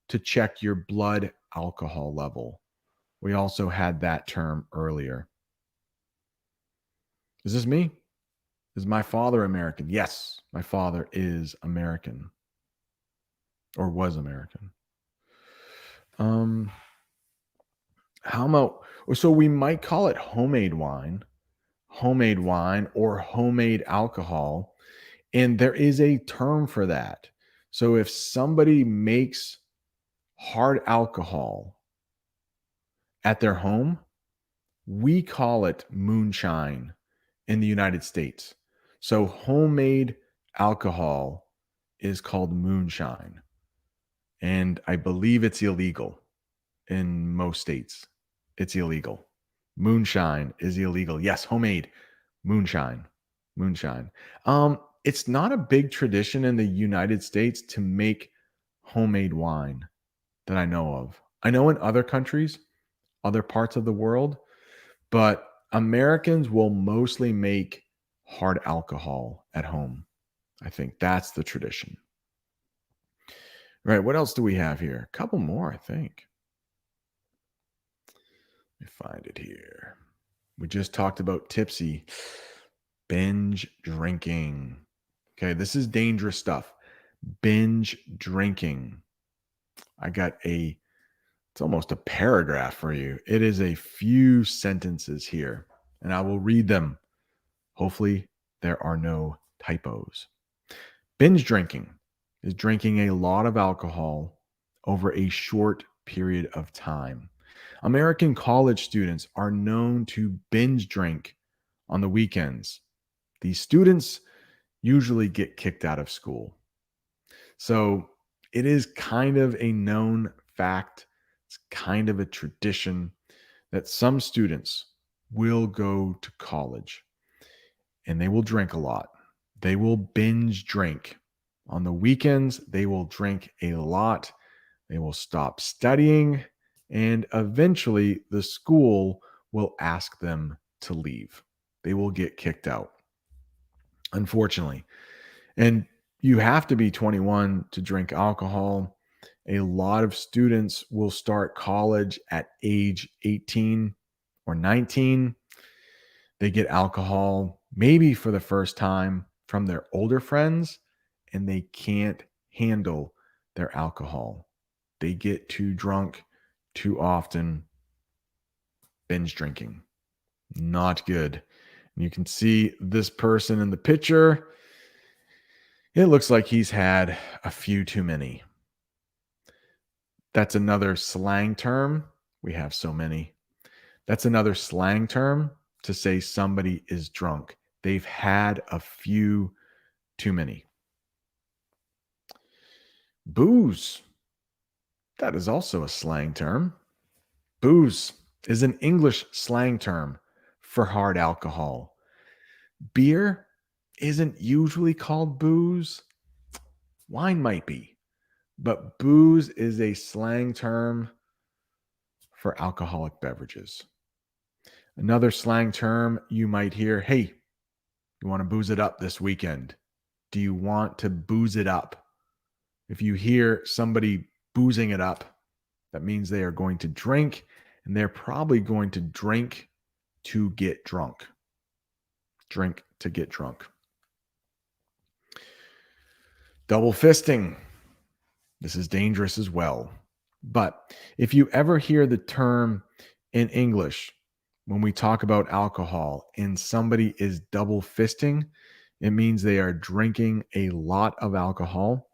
to check your blood alcohol level. We also had that term earlier. Is this me? Is my father American? Yes, my father is American, or was American. How about, so we might call it homemade wine, or homemade alcohol, and there is a term for that. So if somebody makes hard alcohol at their home, we call it moonshine in the United States. So homemade alcohol is called moonshine. And I believe it's illegal in most states. It's illegal. Moonshine is illegal. Yes, homemade moonshine. Moonshine. It's not a big tradition in the United States to make homemade wine that I know of. I know in other countries, other parts of the world, but Americans will mostly make hard alcohol at home. I think that's the tradition. Right. What else do we have here? A couple more, I think. Let me find it here. We just talked about tipsy. Binge drinking. Okay, this is dangerous stuff. Binge drinking. It's almost a paragraph for you. It is a few sentences here, and I will read them. Hopefully, there are no typos. Binge drinking is drinking a lot of alcohol over a short period of time. American college students are known to binge drink on the weekends. These students usually get kicked out of school. So it is kind of a known fact. It's kind of a tradition that some students will go to college and they will drink a lot. They will binge drink. On the weekends, they will drink a lot. They will stop studying, and eventually the school will ask them to leave. They will get kicked out, unfortunately. And you have to be 21 to drink alcohol. A lot of students will start college at age 18 or 19. They get alcohol maybe for the first time from their older friends, and they can't handle their alcohol. They get too drunk too often. Binge drinking. Not good. You can see this person in the picture. It looks like he's had a few too many. That's another slang term. We have so many. That's another slang term to say somebody is drunk. They've had a few too many. Booze. That is also a slang term. Booze is an English slang term for hard alcohol. Beer isn't usually called booze. Wine might be, but booze is a slang term for alcoholic beverages. Another slang term you might hear, hey, you want to booze it up this weekend? Do you want to booze it up? If you hear somebody boozing it up, that means they are going to drink, and they're probably going to drink to get drunk. Drink to get drunk. Double fisting. This is dangerous as well. But if you ever hear the term in English, when we talk about alcohol and somebody is double fisting, it means they are drinking a lot of alcohol.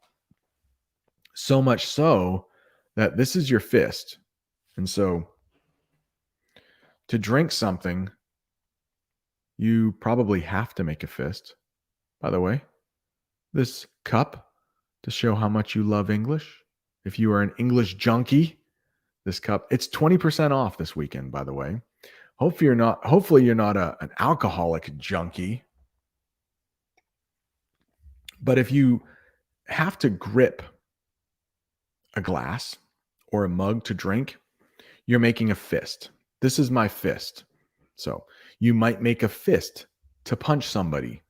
So much so that this is your fist. And so to drink something, you probably have to make a fist. By the way, this cup, to show how much you love English. If you are an English junkie, this cup, it's 20% off this weekend, by the way. Hopefully you're not an alcoholic junkie. But if you have to grip a glass or a mug to drink, you're making a fist. This is my fist. So you might make a fist to punch somebody.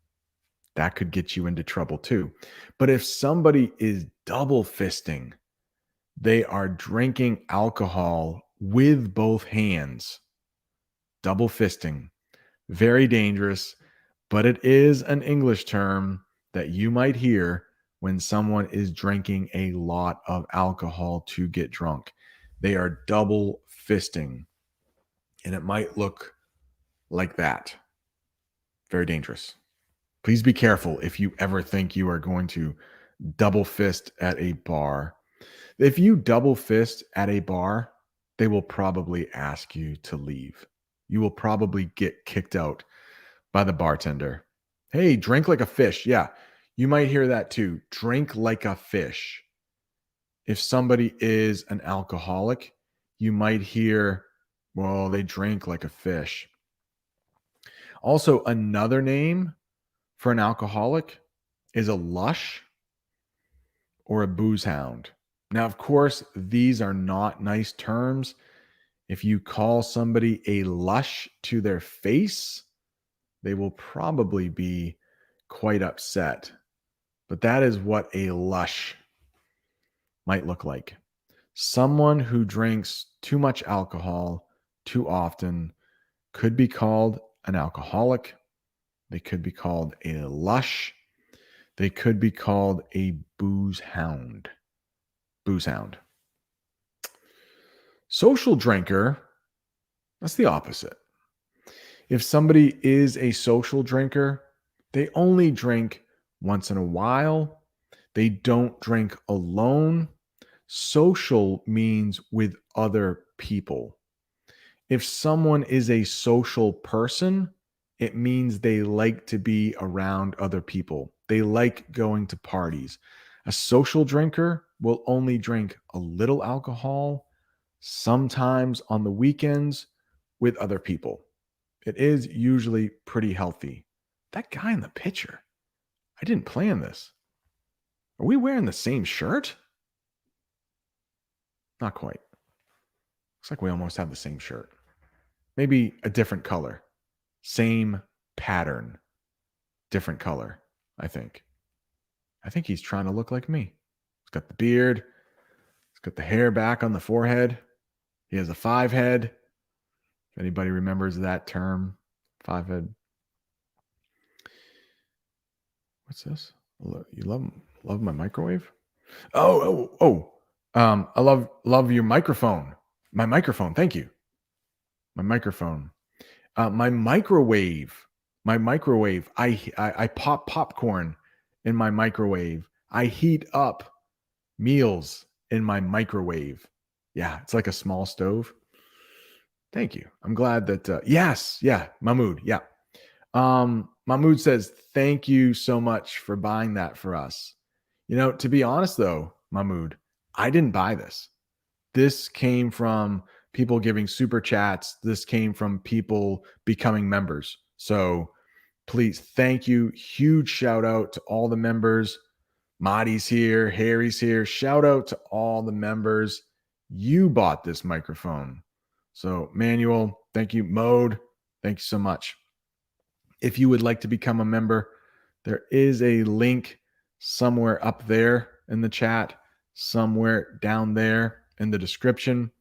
That could get you into trouble too. But if somebody is double fisting, they are drinking alcohol with both hands. Double fisting. Very dangerous, but it is an English term that you might hear when someone is drinking a lot of alcohol to get drunk. They are double fisting, and it might look like that. Very dangerous. Please be careful if you ever think you are going to double fist at a bar. If you double fist at a bar, they will probably ask you to leave. You will probably get kicked out by the bartender. Hey, drink like a fish. Yeah, you might hear that too. Drink like a fish. If somebody is an alcoholic, you might hear, well, they drink like a fish. Also, another name for an alcoholic is a lush or a booze hound. Now, of course, these are not nice terms. If you call somebody a lush to their face, they will probably be quite upset. But that is what a lush might look like. Someone who drinks too much alcohol too often could be called an alcoholic. They could be called a lush. They could be called a booze hound. Booze hound. Social drinker, that's the opposite. If somebody is a social drinker, they only drink once in a while. They don't drink alone. Social means with other people. If someone is a social person, it means they like to be around other people. They like going to parties. A social drinker will only drink a little alcohol, sometimes on the weekends with other people. It is usually pretty healthy. That guy in the picture, I didn't plan this. Are we wearing the same shirt? Not quite. Looks like we almost have the same shirt. Maybe a different color. Same pattern. Different color, I think. I think he's trying to look like me. He's got the beard. He's got the hair back on the forehead. He has a 5 head. If anybody remembers that term, 5 head. What's this? You love my microwave? I love your microphone. My microphone. Thank you. My microphone. My microwave. My microwave. I pop popcorn in my microwave. I heat up meals in my microwave. Yeah, it's like a small stove. Thank you. I'm glad that yes, yeah, Mahmood. Yeah. Mahmood says, thank you so much for buying that for us. To be honest though, Mahmood, I didn't buy this. This came from people giving super chats. This came from people becoming members. So please, thank you. Huge shout out to all the members. Marty's here, Harry's here. Shout out to all the members. You bought this microphone. So, Manuel, thank you. Mode, thank you so much. If you would like to become a member, there is a link somewhere up there in the chat, somewhere down there in the description.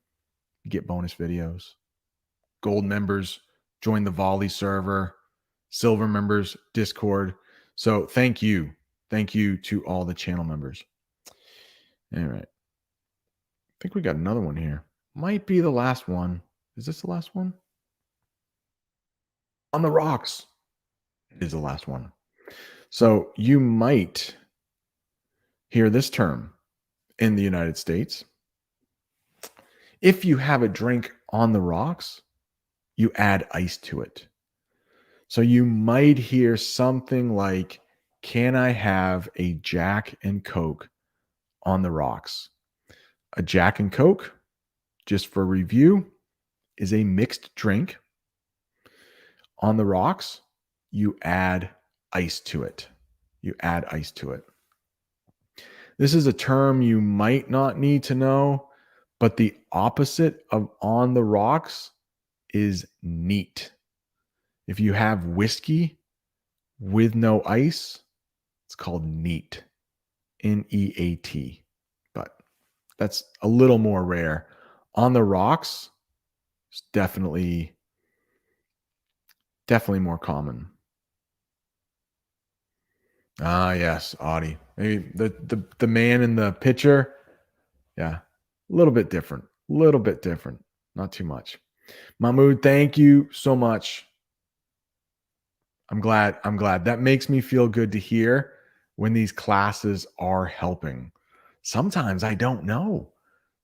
You get bonus videos. Gold members join the Volley server. Silver members, Discord. So thank you. Thank you to all the channel members. All right. I think we got another one here. Might be the last one. Is this the last one? On the rocks. It is the last one. So you might hear this term in the United States. If you have a drink on the rocks, you add ice to it. So you might hear something like, can I have a Jack and Coke on the rocks? A Jack and Coke, just for review, is a mixed drink. On the rocks, you add ice to it. You add ice to it. This is a term you might not need to know, but the opposite of on the rocks is neat. If you have whiskey with no ice, it's called neat. Neat. But that's a little more rare. On the rocks, it's definitely more common. Ah, yes, Audie. Maybe the man in the picture. Yeah, a little bit different. Not too much. Mahmood, thank you so much. I'm glad. That makes me feel good to hear when these classes are helping. Sometimes I don't know.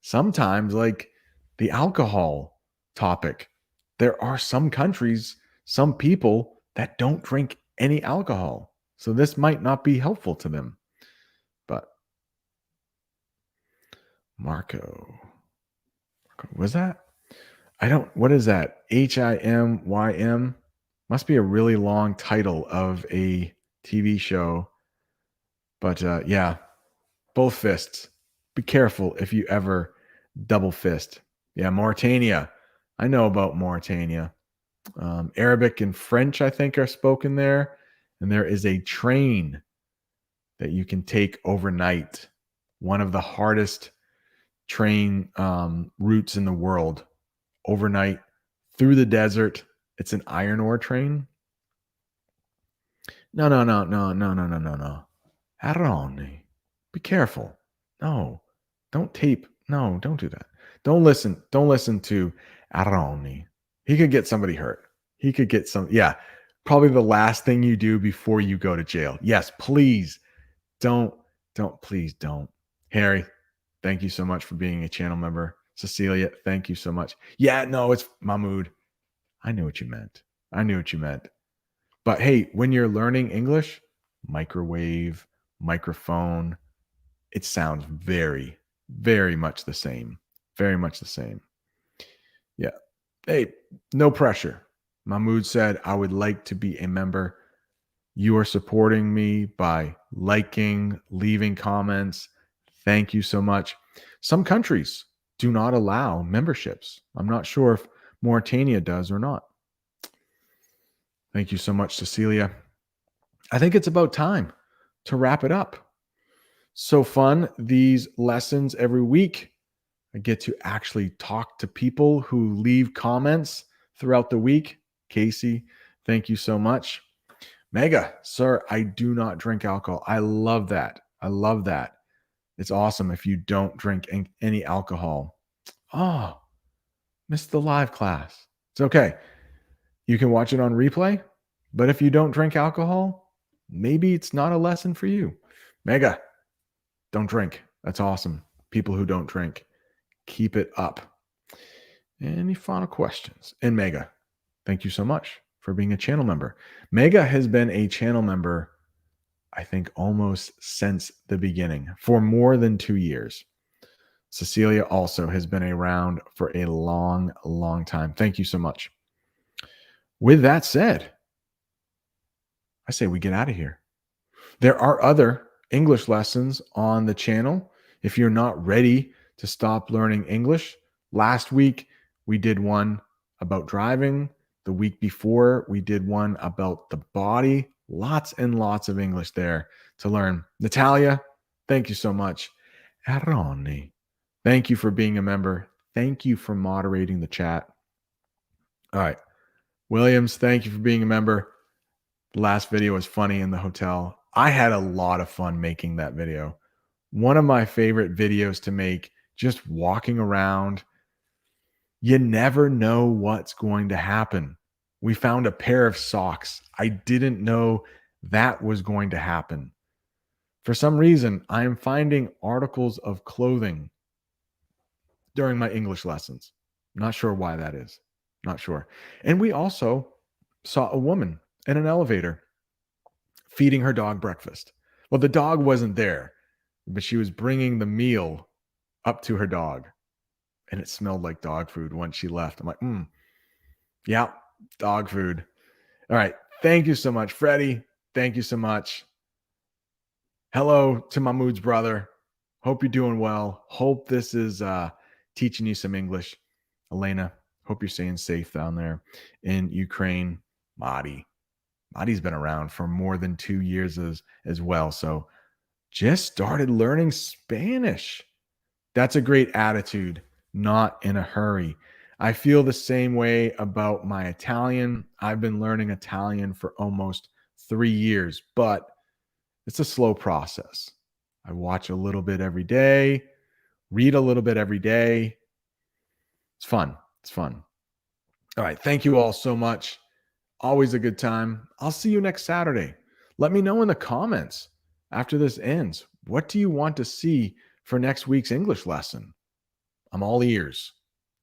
Sometimes, like the alcohol topic, there are some countries, some people that don't drink any alcohol. So this might not be helpful to them. But Marco, was that? What is that? HIMYM? Must be a really long title of a TV show. But yeah, both fists. Be careful if you ever double fist. Yeah, Mauritania. I know about Mauritania. Arabic and French, I think, are spoken there. And there is a train that you can take overnight. One of the hardest train routes in the world. Overnight through the desert. It's an iron ore train. No. Aroni. Be careful. No. Don't tape. No, don't do that. Don't listen to Aroni. He could get somebody hurt. He could get yeah. Probably the last thing you do before you go to jail. Yes, please please don't. Harry, thank you so much for being a channel member. Cecilia, thank you so much. Yeah, no, it's Mahmood. I knew what you meant. But hey, when you're learning English, microwave, microphone, it sounds very, very much the same. Very much the same. Yeah. Hey, no pressure. Mahmood said, I would like to be a member. You are supporting me by liking, leaving comments. Thank you so much. Some countries do not allow memberships. I'm not sure if Mauritania does or not. Thank you so much, Cecilia. I think it's about time to wrap it up. So fun, these lessons every week. I get to actually talk to people who leave comments throughout the week. Casey, thank you so much. Mega, sir, I do not drink alcohol. I love that. It's awesome if you don't drink any alcohol. Oh, missed the live class. It's okay. You can watch it on replay. But if you don't drink alcohol, maybe it's not a lesson for you. Mega, don't drink. That's awesome. People who don't drink, keep it up. Any final questions? And Mega, thank you so much for being a channel member. Mega has been a channel member, I think, almost since the beginning for more than 2 years. Cecilia also has been around for a long, long time. Thank you so much. With that said, I say we get out of here. There are other English lessons on the channel. If you're not ready to stop learning English, last week we did one about driving. The week before, we did one about the body. Lots and lots of English there to learn. Natalia, thank you so much. Aroni, thank you for being a member. Thank you for moderating the chat. All right. Williams, thank you for being a member. The last video was funny in the hotel. I had a lot of fun making that video. One of my favorite videos to make, just walking around. You never know what's going to happen. We found a pair of socks. I didn't know that was going to happen. For some reason, I am finding articles of clothing during my English lessons. Not sure why that is. Not sure. And we also saw a woman in an elevator feeding her dog breakfast. Well, the dog wasn't there, but she was bringing the meal up to her dog. And it smelled like dog food once she left. I'm like, yeah, dog food. All right. Thank you so much, Freddie. Thank you so much. Hello to my Moods brother. Hope you're doing well. Hope this is teaching you some English. Elena, hope you're staying safe down there in Ukraine. Madi's been around for more than 2 years as well. So just started learning Spanish. That's a great attitude, not in a hurry. I feel the same way about my Italian. I've been learning Italian for almost 3 years, but it's a slow process. I watch a little bit every day, read a little bit every day. It's fun. It's fun. All right. Thank you all so much. Always a good time. I'll see you next Saturday. Let me know in the comments after this ends. What do you want to see for next week's English lesson? I'm all ears.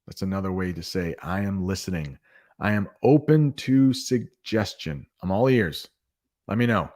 That's another way to say I am listening. I am open to suggestion. I'm all ears. Let me know.